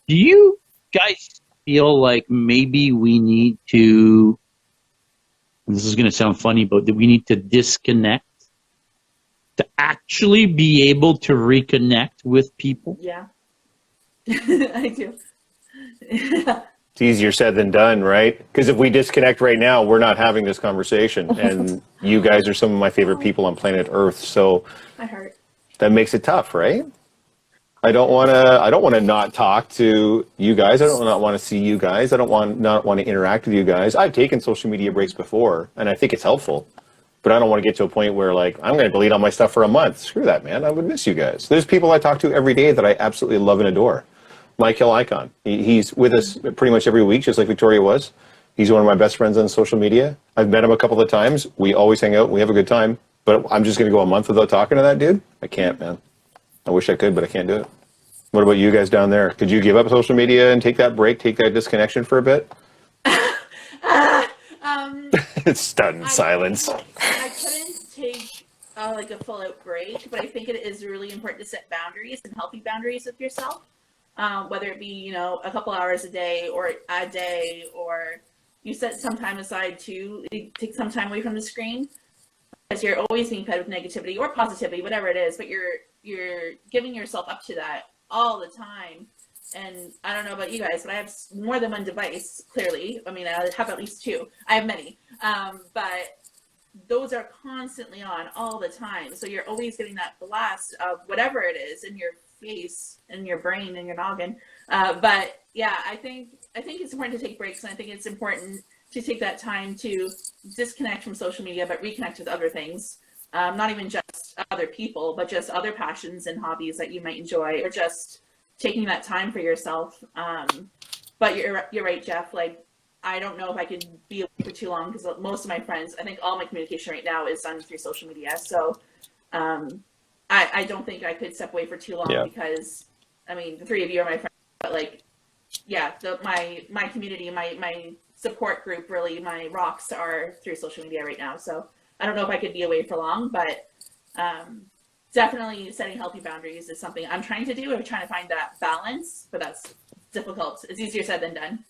Do you guys feel like maybe we need to, and this is going to sound funny, but that we need to disconnect to actually be able to reconnect with people? Yeah. I do. It's easier said than done, right? Because if we disconnect right now, we're not having this conversation. And you guys are some of my favorite people on planet Earth. So My heart. that makes it tough, right? I don't want to not talk to you guys. I don't not want to see you guys. I don't not want to interact with you guys. I've taken social media breaks before, and I think it's helpful. But I don't want to get to a point where, like, I'm going to delete all my stuff for a month. Screw that, man. I would miss you guys. There's people I talk to every day that I absolutely love and adore. Michael Icon. He's with us pretty much every week, just like Victoria was. He's one of my best friends on social media. I've met him a couple of times. We always hang out. We have a good time. But I'm just going to go a month without talking to that dude? I can't, man. I wish I could, but I can't do it. What about you guys down there? Could you give up social media and take that break, take that disconnection for a bit? It's stunned silence. I couldn't take like a full out break, but I think it is really important to set boundaries and healthy boundaries with yourself. Whether it be, you know, a couple hours a day, or you set some time aside to take some time away from the screen, because you're always being fed with negativity or positivity, whatever it is, but you're giving yourself up to that all the time. And I don't know about you guys, but I have more than one device, clearly. I mean, I have at least two. I have many. But those are constantly on all the time. So you're always getting that blast of whatever it is in your face, in your brain, in your noggin. But yeah, I think it's important to take breaks, and I think it's important to take that time to disconnect from social media, but reconnect with other things. Not even just other people, but just other passions and hobbies that you might enjoy, or just taking that time for yourself. But you're right, Jeff. Like, I don't know if I could be away for too long, because most of my friends, I think all my communication right now is done through social media. So I don't think I could step away for too long, because, I mean, the three of you are my friends, but like, yeah, my community, my support group, really, my rocks are through social media right now. So I don't know if I could be away for long, but definitely setting healthy boundaries is something I'm trying to do. I'm trying to find that balance, but that's difficult. It's easier said than done.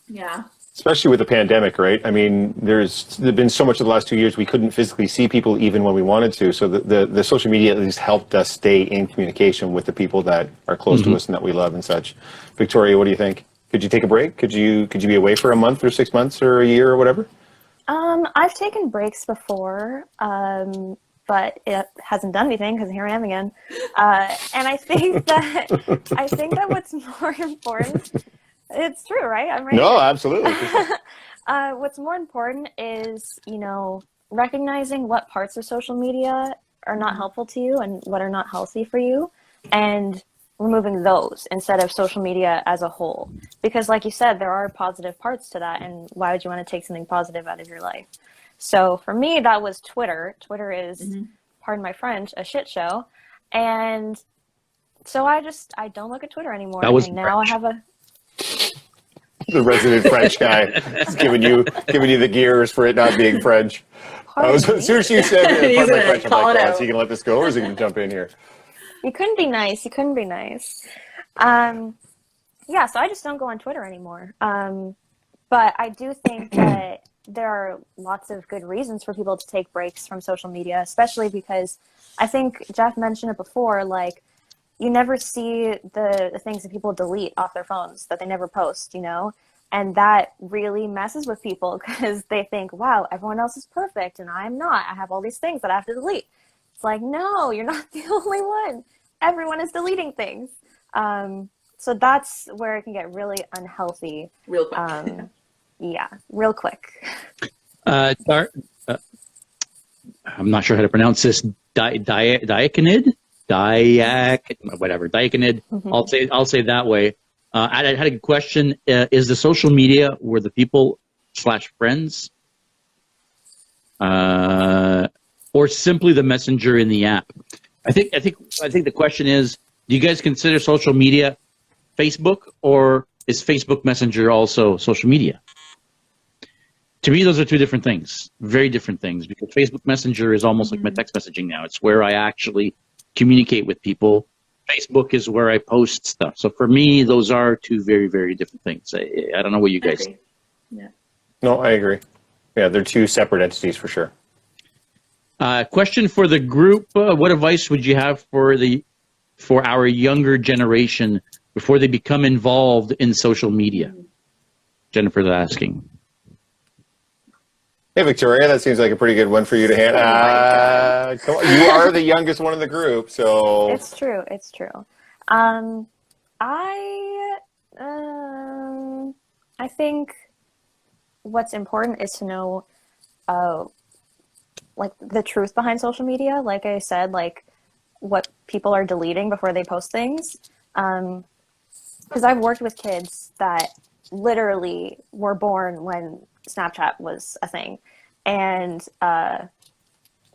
Yeah. Especially with the pandemic, right? I mean, there's been so much of the last 2 years we couldn't physically see people even when we wanted to. So the social media at least helped us stay in communication with the people that are close to us and that we love and such. Victoria, what do you think? Could you take a break? Could you be away for a month or 6 months or a year or whatever? I've taken breaks before, but it hasn't done anything, because here I am again. And I think that what's more important. It's true, right? I'm right. No, absolutely. What's more important is, you know, recognizing what parts of social media are not helpful to you and what are not healthy for you, and removing those instead of social media as a whole. Because like you said, there are positive parts to that, and why would you want to take something positive out of your life? So for me, that was Twitter. Twitter is, pardon my French, a shit show. And so I don't look at Twitter anymore. And now I have the resident French guy is giving you the gears for it not being French. As soon as you said pardon my French, I'm like, is he going to let this go, or is he going to jump in here? You couldn't be nice. Yeah, so I just don't go on Twitter anymore. But I do think that there are lots of good reasons for people to take breaks from social media, especially because I think Jeff mentioned it before, like, you never see the things that people delete off their phones that they never post, you know? And that really messes with people, because they think, wow, everyone else is perfect and I'm not. I have all these things that I have to delete. It's like, no, you're not the only one. Everyone is deleting things. So that's where it can get really unhealthy. Real quick. Yeah, real quick. I'm not sure how to pronounce this. Diaconid? Diaconid. I'll say that way. I had a question. Is the social media where the people / friends, or simply the messenger in the app? I think the question is, do you guys consider social media Facebook, or is Facebook Messenger also social media? To me, those are two different things, very different things, because Facebook Messenger is almost like my text messaging now. It's where I actually communicate with people. Facebook is where I post stuff. So for me, those are two very, very different things. I don't know what you guys think. Yeah. No, I agree. Yeah, they're two separate entities for sure. Question for the group: what advice would you have for our younger generation before they become involved in social media? Jennifer's asking. Hey, Victoria, that seems like a pretty good one for you to handle. Come on. You are the youngest one in the group, so... It's true. I think what's important is to know, like, the truth behind social media. Like I said, like, what people are deleting before they post things. Because I've worked with kids that literally were born when Snapchat was a thing, and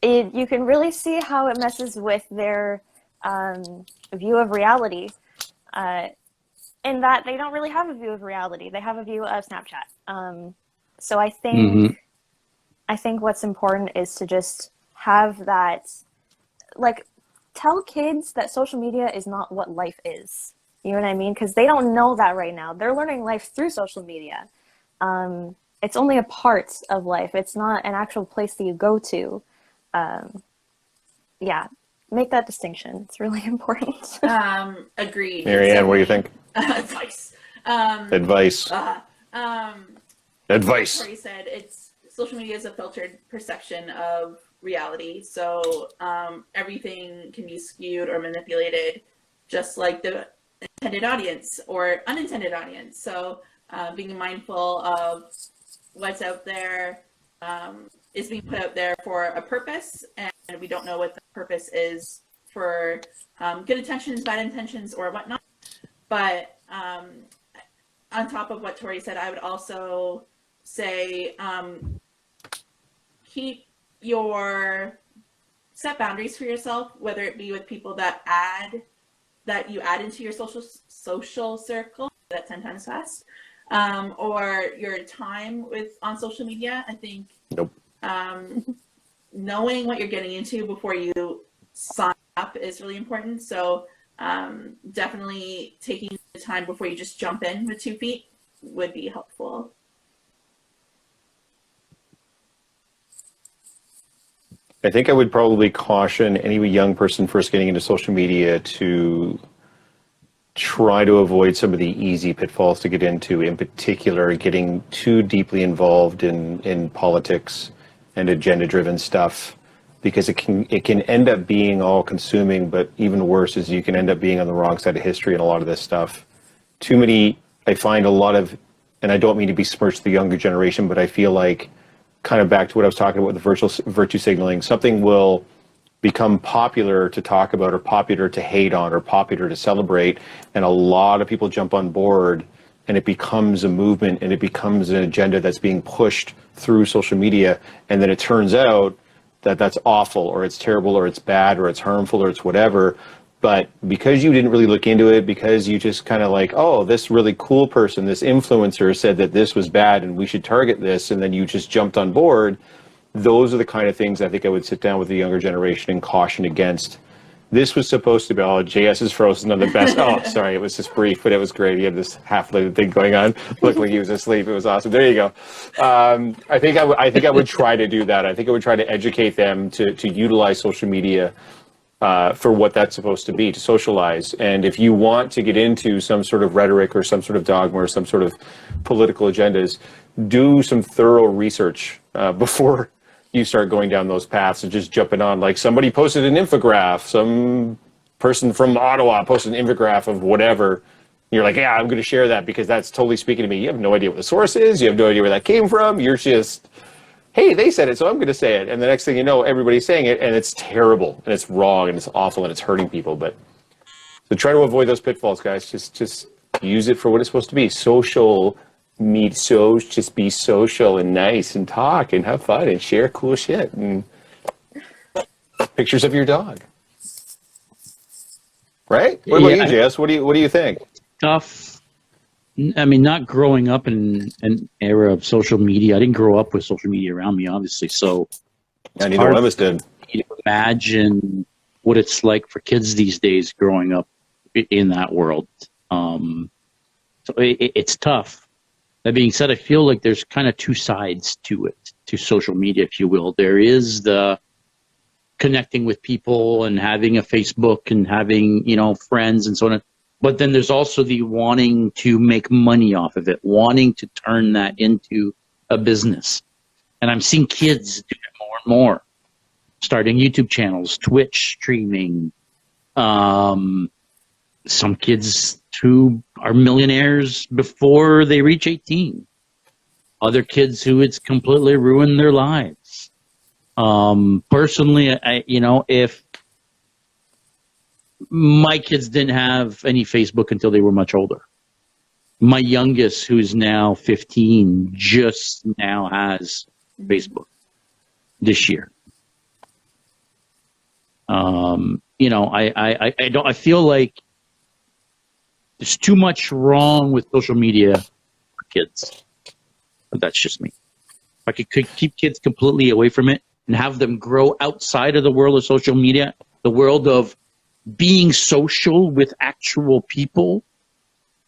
you can really see how it messes with their view of reality, in that they don't really have a view of reality. They have a view of Snapchat. So I think I think what's important is to just have that, like, tell kids that social media is not what life is. You know what I mean? Because they don't know that right now. They're learning life through social media. It's only a part of life. It's not an actual place that you go to. Yeah, make that distinction. It's really important. Agreed. Marianne, what do you think? Advice. Advice. Advice. Like Tori said, social media is a filtered perception of reality. So everything can be skewed or manipulated, just like the intended audience or unintended audience. So being mindful of what's out there is being put out there for a purpose, and we don't know what the purpose is for good intentions, bad intentions, or whatnot. But on top of what Tori said, I would also say set boundaries for yourself, whether it be with people that you add into your social circle, that 10 times fast, or your time on social media. I think knowing what you're getting into before you sign up is really important. So definitely taking the time before you just jump in with 2 feet would be helpful. I think I would probably caution any young person first getting into social media to try to avoid some of the easy pitfalls to get into, in particular, getting too deeply involved in politics and agenda-driven stuff, because it can end up being all-consuming, but even worse is you can end up being on the wrong side of history in a lot of this stuff. I find a lot of, and I don't mean to besmirch the younger generation, but I feel like, kind of back to what I was talking about with the virtue signaling, something will become popular to talk about, or popular to hate on, or popular to celebrate, and a lot of people jump on board, and it becomes a movement, and it becomes an agenda that's being pushed through social media, and then it turns out that that's awful, or it's terrible, or it's bad, or it's harmful, or it's whatever. But because you didn't really look into it, because you just kind of like, oh, this really cool person, this influencer said that this was bad and we should target this, and then you just jumped on board, those are the kind of things I think I would sit down with the younger generation and caution against. This was supposed to be, oh, JS is frozen on the best. Oh, sorry, it was just brief, but it was great. He had this half-lived thing going on. Looked like he was asleep. It was awesome. There you go. I think I would try to do that. I think I would try to educate them to utilize social media for what that's supposed to be, to socialize. And if you want to get into some sort of rhetoric or some sort of dogma or some sort of political agendas, do some thorough research before you start going down those paths and just jumping on. Like, somebody posted an infograph, some person from Ottawa posted an infograph of whatever. You're like, yeah, I'm going to share that because that's totally speaking to me. You have no idea what the source is. You have no idea where that came from. You're just, hey, they said it, so I'm going to say it. And the next thing you know, everybody's saying it, and it's terrible, and it's wrong, and it's awful, and it's hurting people. But so try to avoid those pitfalls, guys. Just use it for what it's supposed to be. Just be social and nice and talk and have fun and share cool shit and pictures of your dog. Right? What about you, Jess? What do you think? Tough. I mean, not growing up in an era of social media. I didn't grow up with social media around me, obviously. So I neither one of us did. Imagine what it's like for kids these days growing up in that world. So it's tough. That being said, I feel like there's kind of 2 sides to it, to social media, if you will. There is the connecting with people and having a Facebook and having, friends and so on. But then there's also the wanting to make money off of it, wanting to turn that into a business. And I'm seeing kids do it more and more, starting YouTube channels, Twitch streaming. Some kids who are millionaires before they reach 18. Other kids who it's completely ruined their lives. Personally, if my kids didn't have any Facebook until they were much older. My youngest, who's now 15, just now has Facebook this year. I feel like there's too much wrong with social media for kids. But that's just me. If I could keep kids completely away from it and have them grow outside of the world of social media, the world of being social with actual people,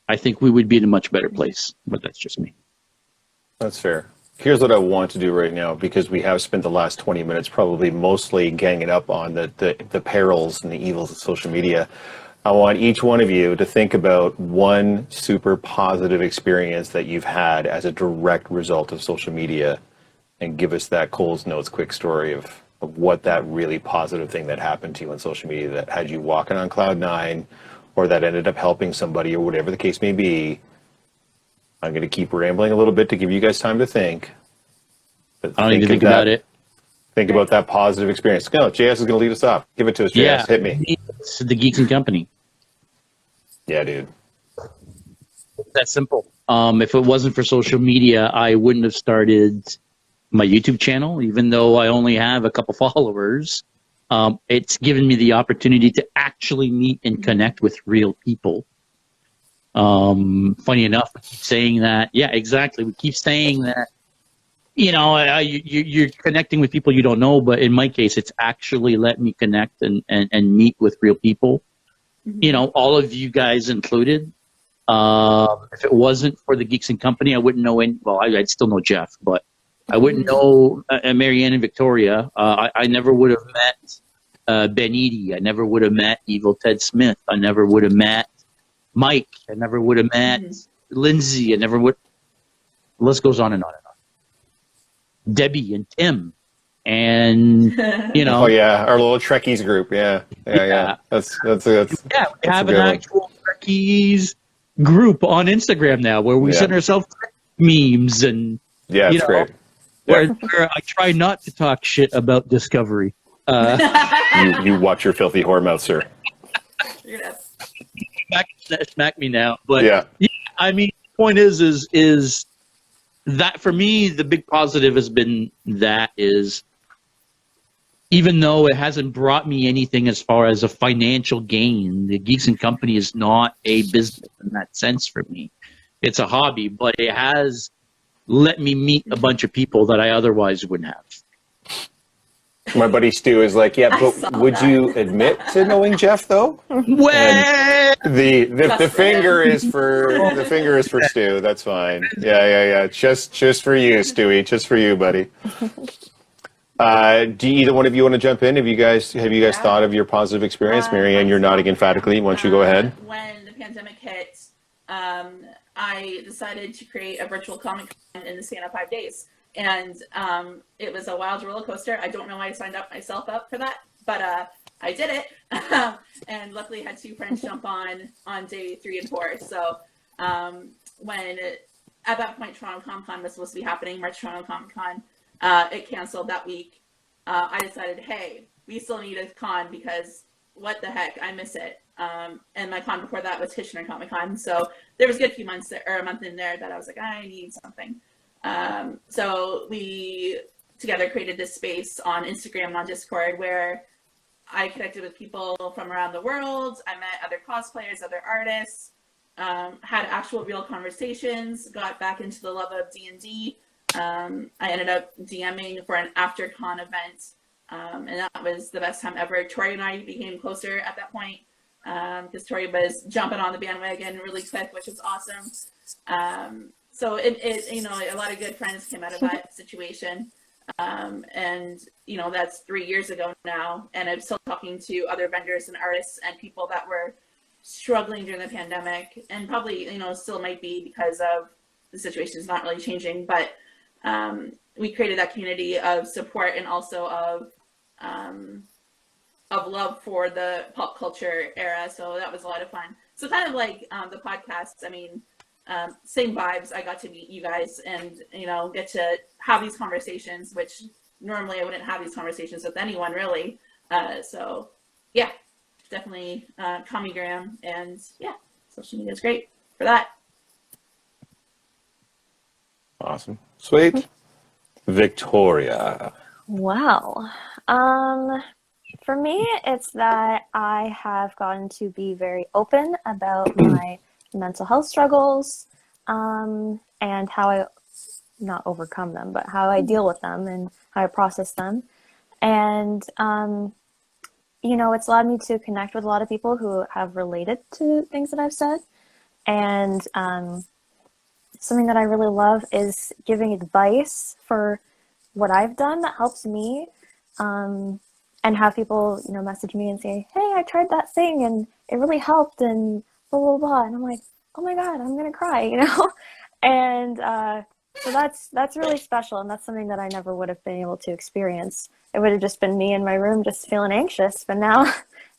I think we would be in a much better place. But that's just me. That's fair. Here's what I want to do right now, because we have spent the last 20 minutes probably mostly ganging up on the perils and the evils of social media. I want each one of you to think about one super positive experience that you've had as a direct result of social media, and give us that Coles Notes quick story of what that really positive thing that happened to you on social media that had you walking on cloud nine, or that ended up helping somebody, or whatever the case may be. I'm going to keep rambling a little bit to give you guys time to think. But I don't need to think about it. Think about that positive experience. No, JS is going to lead us off. Give it to us, JS. Yeah, Hit me. It's the Geeks and Company. Yeah, dude. That's simple. If it wasn't for social media, I wouldn't have started my YouTube channel, even though I only have a couple followers. It's given me the opportunity to actually meet and connect with real people. Funny enough, we keep saying that. Yeah, exactly. We keep saying that, you're connecting with people you don't know, but in my case, it's actually let me connect and meet with real people. Mm-hmm. All of you guys included. If it wasn't for the Geeks and Company, I wouldn't know I'd still know Jeff, but I wouldn't know Marianne and Victoria. I never would have met Ben Eady. I never would have met Evil Ted Smith. I never would have met Mike. I never would have met Lindsay. I never would. The list goes on and on and on. Debbie and Tim, and Oh yeah, our little Trekkies group. Yeah. That's we have an actual Trekkies group on Instagram now where we send ourselves memes and it's great. Where I try not to talk shit about Discovery. You watch your filthy whore mouth, sir. Smack me now, but I mean, the point is that for me, the big positive has been that is, even though it hasn't brought me anything as far as a financial gain, the Geeks and Company is not a business in that sense for me. It's a hobby, but it has let me meet a bunch of people that I otherwise wouldn't have. My buddy Stu is like, but would you admit to knowing Jeff though? Well, the finger is for Stu. That's fine. Yeah. Just for you, Stewie. Just for you, buddy. Do either one of you want to jump in? Have you guys thought of your positive experience? Marianne, you're nodding emphatically. Why don't you go ahead? When the pandemic hit, I decided to create a virtual Comic Con in the span of 5 days. And it was a wild roller coaster. I don't know why I signed myself up for that, but I did it. And luckily had 2 friends jump on day 3 and 4. So at that point, Toronto Comic Con was supposed to be happening, March Toronto Comic Con. It canceled that week. I decided, hey, we still need a con because what the heck, I miss it. And my con before that was Kitchener Comic Con. So there was a good few months there, or a month in there that I was like, I need something. So we together created this space on Instagram and on Discord where I connected with people from around the world. I met other cosplayers, other artists, had actual real conversations, got back into the love of D&D. I ended up DMing for an after con event. And that was the best time ever. Tori and I became closer at that point because Tori was jumping on the bandwagon really quick, which was awesome. So it a lot of good friends came out of that situation. And that's 3 years ago now. And I'm still talking to other vendors and artists and people that were struggling during the pandemic and probably, still might be because of the situation is not really changing. But we created that community of support and also of love for the pop culture era. So that was a lot of fun. So kind of like the podcast, I mean, same vibes. I got to meet you guys and, get to have these conversations, which normally I wouldn't have these conversations with anyone really. So yeah, definitely Commigram and social media is great for that. Awesome. Sweet. Victoria. Wow. For me, it's that I have gotten to be very open about my mental health struggles, and how not overcome them, but how I deal with them and how I process them. And, you know, it's allowed me to connect with a lot of people who have related to things that I've said. And something that I really love is giving advice for what I've done that helps me, and have people, you know, message me and say, hey, I tried that thing and it really helped and blah, blah, blah. And I'm like, oh my God, I'm going to cry, you know? And so that's really special. And that's something that I never would have been able to experience. It would have just been me in my room just feeling anxious. But now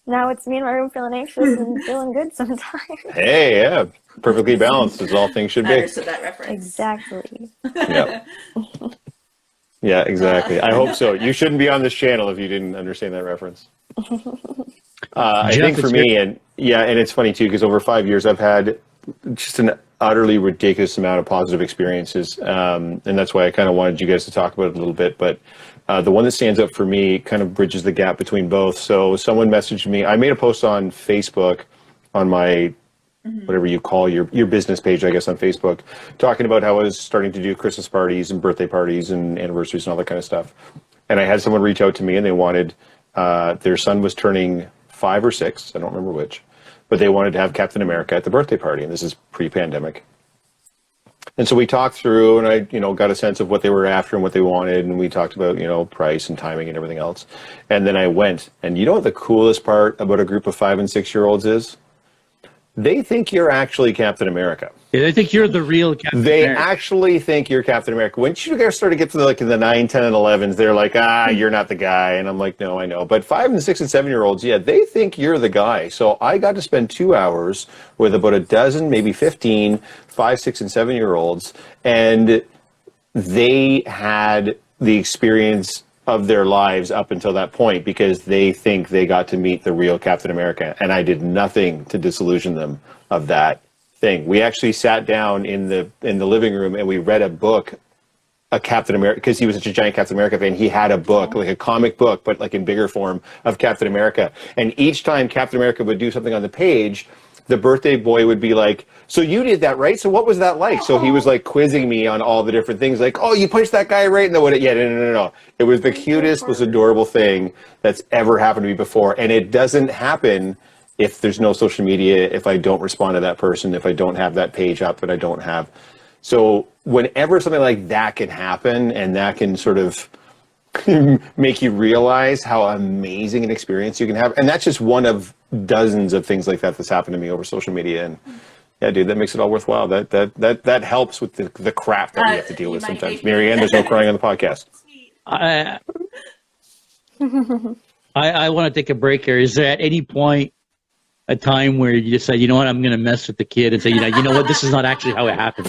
it's me in my room feeling anxious and feeling good sometimes. Hey, yeah, perfectly balanced as all things should I be. understood that reference. Exactly. Yeah. Yeah, exactly. I hope so. You shouldn't be on this channel if you didn't understand that reference. I Jeff, think for it's me, and it's funny too, because over 5 years I've had just an utterly ridiculous amount of positive experiences, and that's why I kind of wanted you guys to talk about it a little bit. But the one that stands out for me kind of bridges the gap between both. So someone messaged me. I made a post on Facebook on my whatever you call your business page, I guess, on Facebook, talking about how I was starting to do Christmas parties and birthday parties and anniversaries and all that kind of stuff. And I had someone reach out to me and they wanted, their son was turning 5 or 6, I don't remember which, but they wanted to have Captain America at the birthday party. And this is pre-pandemic. And so we talked through and I, you know, got a sense of what they were after and what they wanted. And we talked about, you know, price and timing and everything else. And then I went, and you know what the coolest part about a group of 5 and 6-year-olds is? They think you're actually Captain America. Yeah, they think you're the real Captain They America. actually think you're Captain America. Once you guys start to get to the 9, 10, and 11s, they're like, you're not the guy. And I'm like, no, I know. But 5 and 6 and 7-year-olds, yeah, they think you're the guy. So I got to spend 2 hours with about a dozen, maybe 15, 5, 6, and 7-year-olds. And they had the experience of their lives up until that point because they think they got to meet the real Captain America. And I did nothing to disillusion them of that thing. We actually sat down in the living room and we read a book, a Captain America, because he was such a giant Captain America fan. He had a book, like a comic book, but like in bigger form of Captain America. And each time Captain America would do something on the page, the birthday boy would be like, so you did that, right? So what was that like? So he was like quizzing me on all the different things, like, oh, you punched that guy right in the what? Yeah, no. It was the cutest, most adorable thing that's ever happened to me before. And it doesn't happen if there's no social media, if I don't respond to that person, if I don't have that page up that I don't have. So whenever something like that can happen and that can sort of make you realize how amazing an experience you can have. And that's just one of dozens of things like that that's happened to me over social media. And yeah, dude, that makes it all worthwhile. That helps with the crap that we have to deal with sometimes. Marianne, there's no crying on the podcast. I want to take a break here. Is there at any point a time where you just say, you know what, I'm going to mess with the kid and say, you know what, this is not actually how it happened?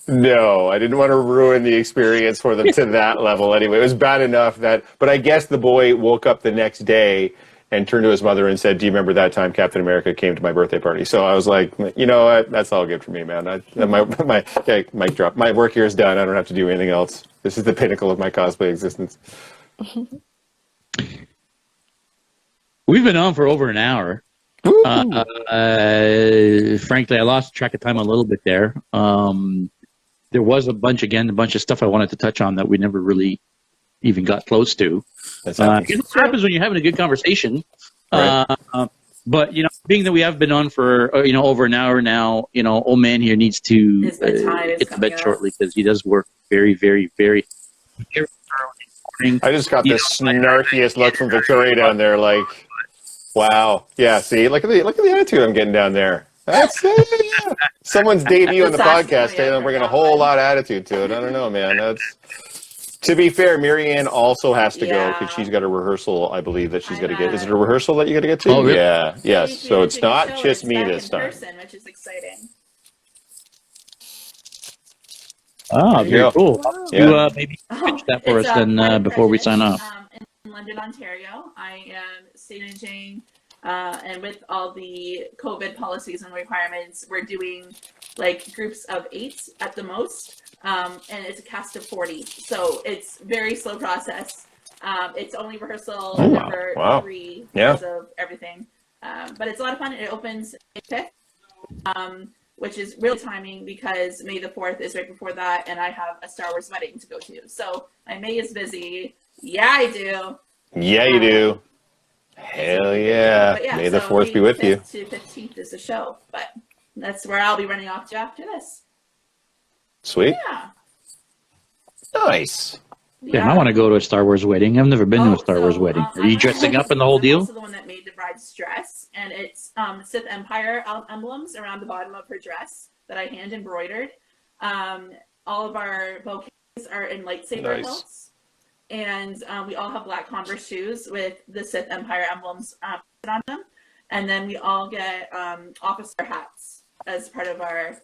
No, I didn't want to ruin the experience for them to that level anyway. It was bad enough but I guess the boy woke up the next day and turned to his mother and said, do you remember that time Captain America came to my birthday party? So I was like, you know what, that's all good for me, man. Mic drop. My work here is done. I don't have to do anything else. This is the pinnacle of my cosplay existence. We've been on for over an hour. Frankly, I lost track of time a little bit there. There was a bunch of stuff I wanted to touch on that we never really even got close to. That's what happens when you're having a good conversation. Right. But, being that we have been on for, over an hour now, old man here needs to get to bed shortly because he does work very, very, very, very early. I just got the snarkiest look from Victoria down there, like, wow. Yeah, see, look at the attitude I'm getting down there. That's yeah. Someone's dating you on the podcast and I'm bringing a whole lot of attitude to it. I don't know, man. To be fair, Marianne also has to go because she's got a rehearsal, I believe, that she's got to get. Is it a rehearsal that you got to get to? Oh, really? Yeah, yes. So it's not just me this time. Which is exciting. Oh, very cool. Wow. You maybe pitch that for us then before we sign off. In London, Ontario, I am staging, and with all the COVID policies and requirements, we're doing like groups of 8 at the most. And it's a cast of 40, so it's very slow process. It's only rehearsal number 3 because of everything, but it's a lot of fun. It opens May 5th. which is real timing because May the 4th is right before that, and I have a Star Wars wedding to go to. So my May is busy. Yeah, I do. Yeah, you do. Hell yeah. May the 4th be with you. May 5th to 15th is the show, but that's where I'll be running off to after this. Sweet. Yeah. Nice. Yeah, I want to go to a Star Wars wedding. I've never been to a Star Wars wedding. Are you dressing up in the whole deal? I'm also the one that made the bride's dress, and it's Sith Empire emblems around the bottom of her dress that I hand embroidered. All of our bouquets are in lightsaber hilts, and we all have black Converse shoes with the Sith Empire emblems put on them, and then we all get officer hats as part of our.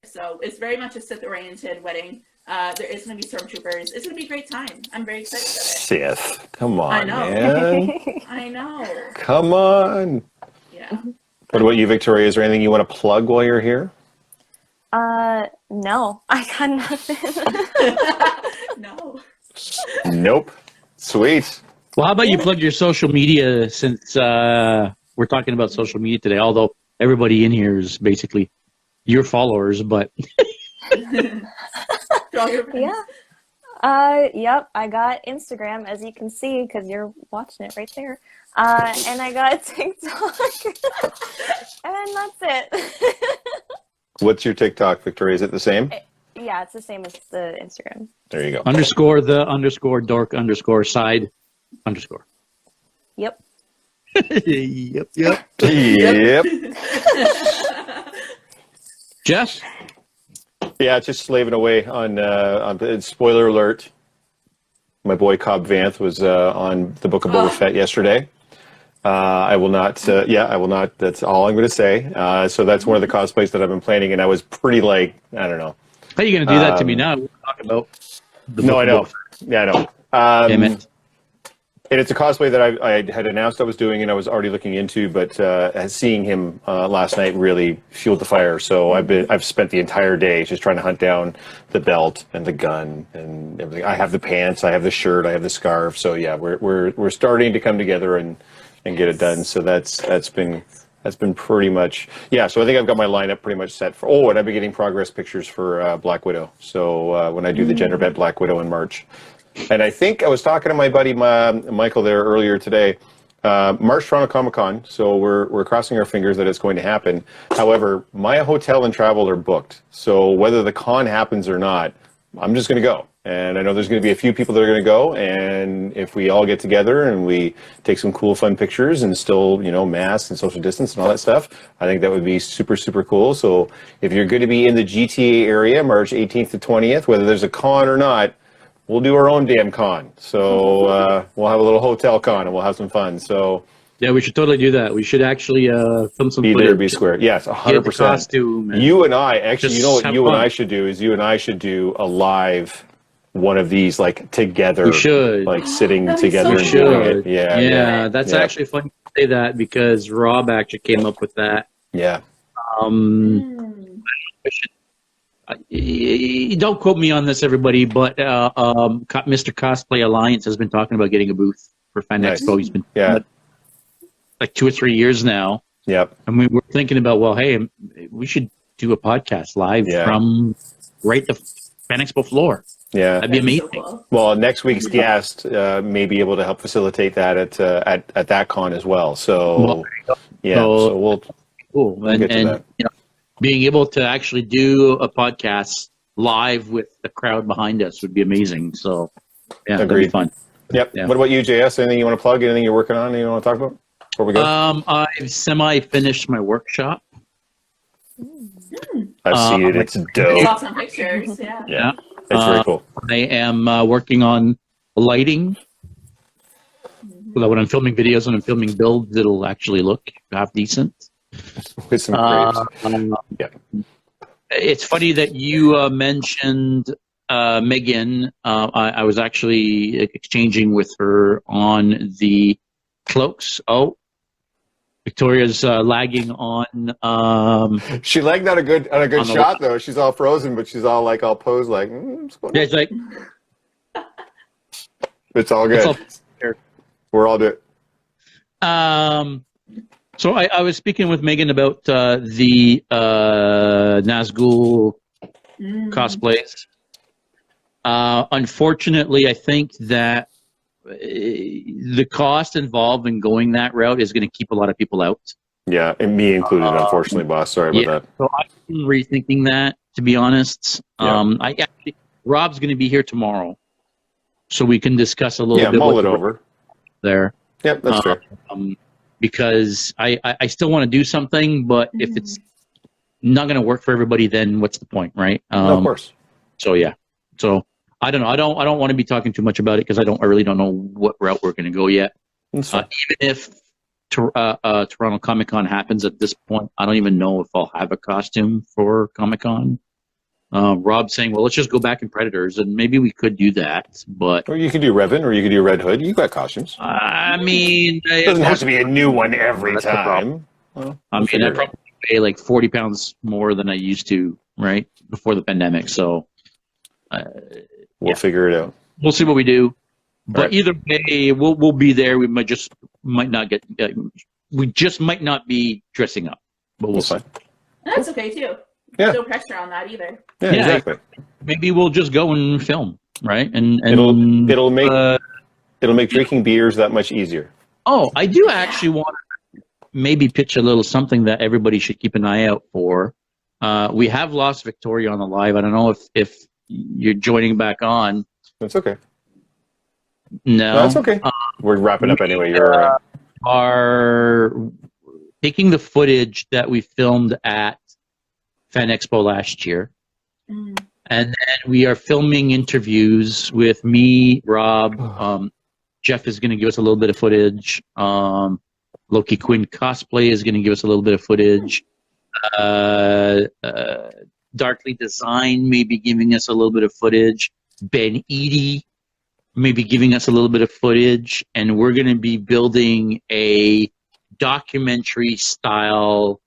So it's very much a Sith-oriented wedding. There is going to be stormtroopers. It's going to be a great time. I'm very excited about it. Sith. Come on, I know. man. I know. Come on. Yeah. What about you, Victoria? Is there anything you want to plug while you're here? No. I got nothing. No. Nope. Sweet. Well, how about you plug your social media since we're talking about social media today, although everybody in here is basically your followers, but... Yeah. Yep, I got Instagram, as you can see, because you're watching it right there. And I got TikTok. And that's it. What's your TikTok, Victoria? Is it the same? Yeah, it's the same as the Instagram. There you go. Underscore the underscore dork underscore side underscore. Yep. Yep. Yep. Jess? Yeah, just slaving away on spoiler alert. My boy Cobb Vanth was on the Book of Boba Fett yesterday. I will not. I will not. That's all I'm going to say. So that's one of the cosplays that I've been planning, and I was pretty I don't know. How are you going to do that to me now? We're talking about the No, I know. Book of Yeah, I know. Damn it. And it's a cosplay that I had announced I was doing and I was already looking into, but seeing him last night really fueled the fire. So I've spent the entire day just trying to hunt down the belt and the gun and everything. I have the pants, I have the shirt, I have the scarf. So yeah, we're starting to come together and get it done. So that's been pretty much, yeah. So I think I've got my lineup pretty much set for. Oh, and I've been getting progress pictures for Black Widow. So when I do the gender bent Black Widow in March. And I think I was talking to my buddy Michael there earlier today. March Toronto Comic Con, so we're crossing our fingers that it's going to happen. However, my hotel and travel are booked, so whether the con happens or not, I'm just going to go. And I know there's going to be a few people that are going to go, and if we all get together and we take some cool, fun pictures and still, masks and social distance and all that stuff, I think that would be super, super cool. So if you're going to be in the GTA area, March 18th to 20th, whether there's a con or not, we'll do our own damn con. So we'll have a little hotel con and we'll have some fun. So yeah, we should totally do that. We should actually film some be footage. there, be square. Yes, 100%. Costume. You and I, actually, Just you know what have you fun. and I should do is you and I should do a live one of these together. We should. Sitting That'd be together. so and doing cool. it. Yeah. Yeah, that's actually funny to say that because Rob actually came up with that. Yeah. Don't quote me on this, everybody, but Mr. Cosplay Alliance has been talking about getting a booth for Fan Nice. Expo. He's been like 2 or 3 years now. Yep. And we were thinking about, well, hey, we should do a podcast live from the Fan Expo floor. Yeah. That'd be amazing. So cool. Well, next week's guest may be able to help facilitate that at that con as well. So so we'll cool. get to that. Being able to actually do a podcast live with the crowd behind us would be amazing. So, yeah, that'd be Agreed. fun. Yep. Yeah. What about you, JS? Anything you want to plug? Anything you're working on? Anything you want to talk about before we go? I've semi-finished my workshop. I've seen it. It's I dope. saw some pictures. Yeah. Yeah. It's very cool. I am working on lighting. So when I'm filming videos and I'm filming builds, it'll actually look half decent. With some grapes. It's funny that you mentioned Megan. I was actually exchanging with her on the cloaks. Oh, Victoria's lagging on. She lagged on a good on shot though. She's all frozen, but she's all all posed what's going on? Yeah, it's like It's all good. it's all, We're all good. So I was speaking with Megan about the Nazgul cosplays. Unfortunately, I think that the cost involved in going that route is going to keep a lot of people out. Yeah, and me included, unfortunately, boss. Sorry about that. So I'm rethinking that, to be honest. Rob's going to be here tomorrow, so we can discuss a little bit. Mull it over there. Yep, that's fair. Because I still want to do something, but if it's not going to work for everybody, then what's the point, right? Of course. So yeah. So I don't know. I don't want to be talking too much about it because I really don't know what route we're going to go yet. Even if Toronto Comic Con happens at this point, I don't even know if I'll have a costume for Comic Con. Rob's saying, well, let's just go back in Predators, and maybe we could do that. But or you could do Revan, or you could do Red Hood. You got costumes. I mean, it doesn't have to be a new one every time. Well, I mean, I probably pay like 40 pounds more than I used to, right, before the pandemic. So we'll figure it out. We'll see what we do. But either way, we'll be there. We might not get. We just might not be dressing up, but we'll see. That's okay too. Yeah. No pressure on that either. Yeah, exactly. Maybe we'll just go and film, right? And it'll make drinking beers that much easier. Oh, I do actually want to maybe pitch a little something that everybody should keep an eye out for. We have lost Victoria on the live. I don't know if you're joining back on. That's okay. No, that's okay. We're wrapping up anyway. You're are taking the footage that we filmed at Fan Expo last year, and then we are filming interviews with me, Rob. Jeff is going to give us a little bit of footage. Loki Quinn Cosplay is going to give us a little bit of footage. Darkly Design may be giving us a little bit of footage. Ben Eady may be giving us a little bit of footage, and we're going to be building a documentary style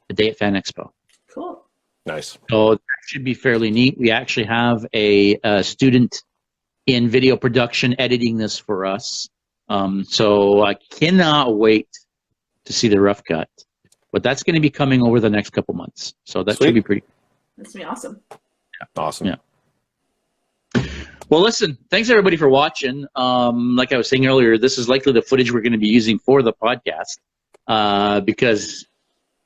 a day at Fan Expo. Cool. Nice. So that should be fairly neat. We actually have a student in video production editing this for us. So I cannot wait to see the rough cut. But that's going to be coming over the next couple months. So that should be pretty. That's going to be awesome. Yeah. Awesome. Yeah. Well, listen, thanks everybody for watching. Like I was saying earlier, this is likely the footage we're going to be using for the podcast because,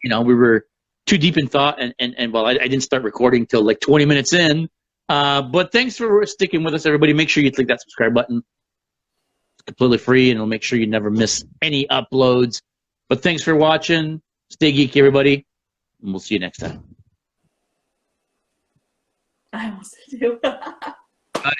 we were too deep in thought and well, I didn't start recording till like 20 minutes in. But thanks for sticking with us, everybody. Make sure you click that subscribe button. It's completely free and it'll make sure you never miss any uploads. But thanks for watching. Stay geeky, everybody. And we'll see you next time. I almost do. I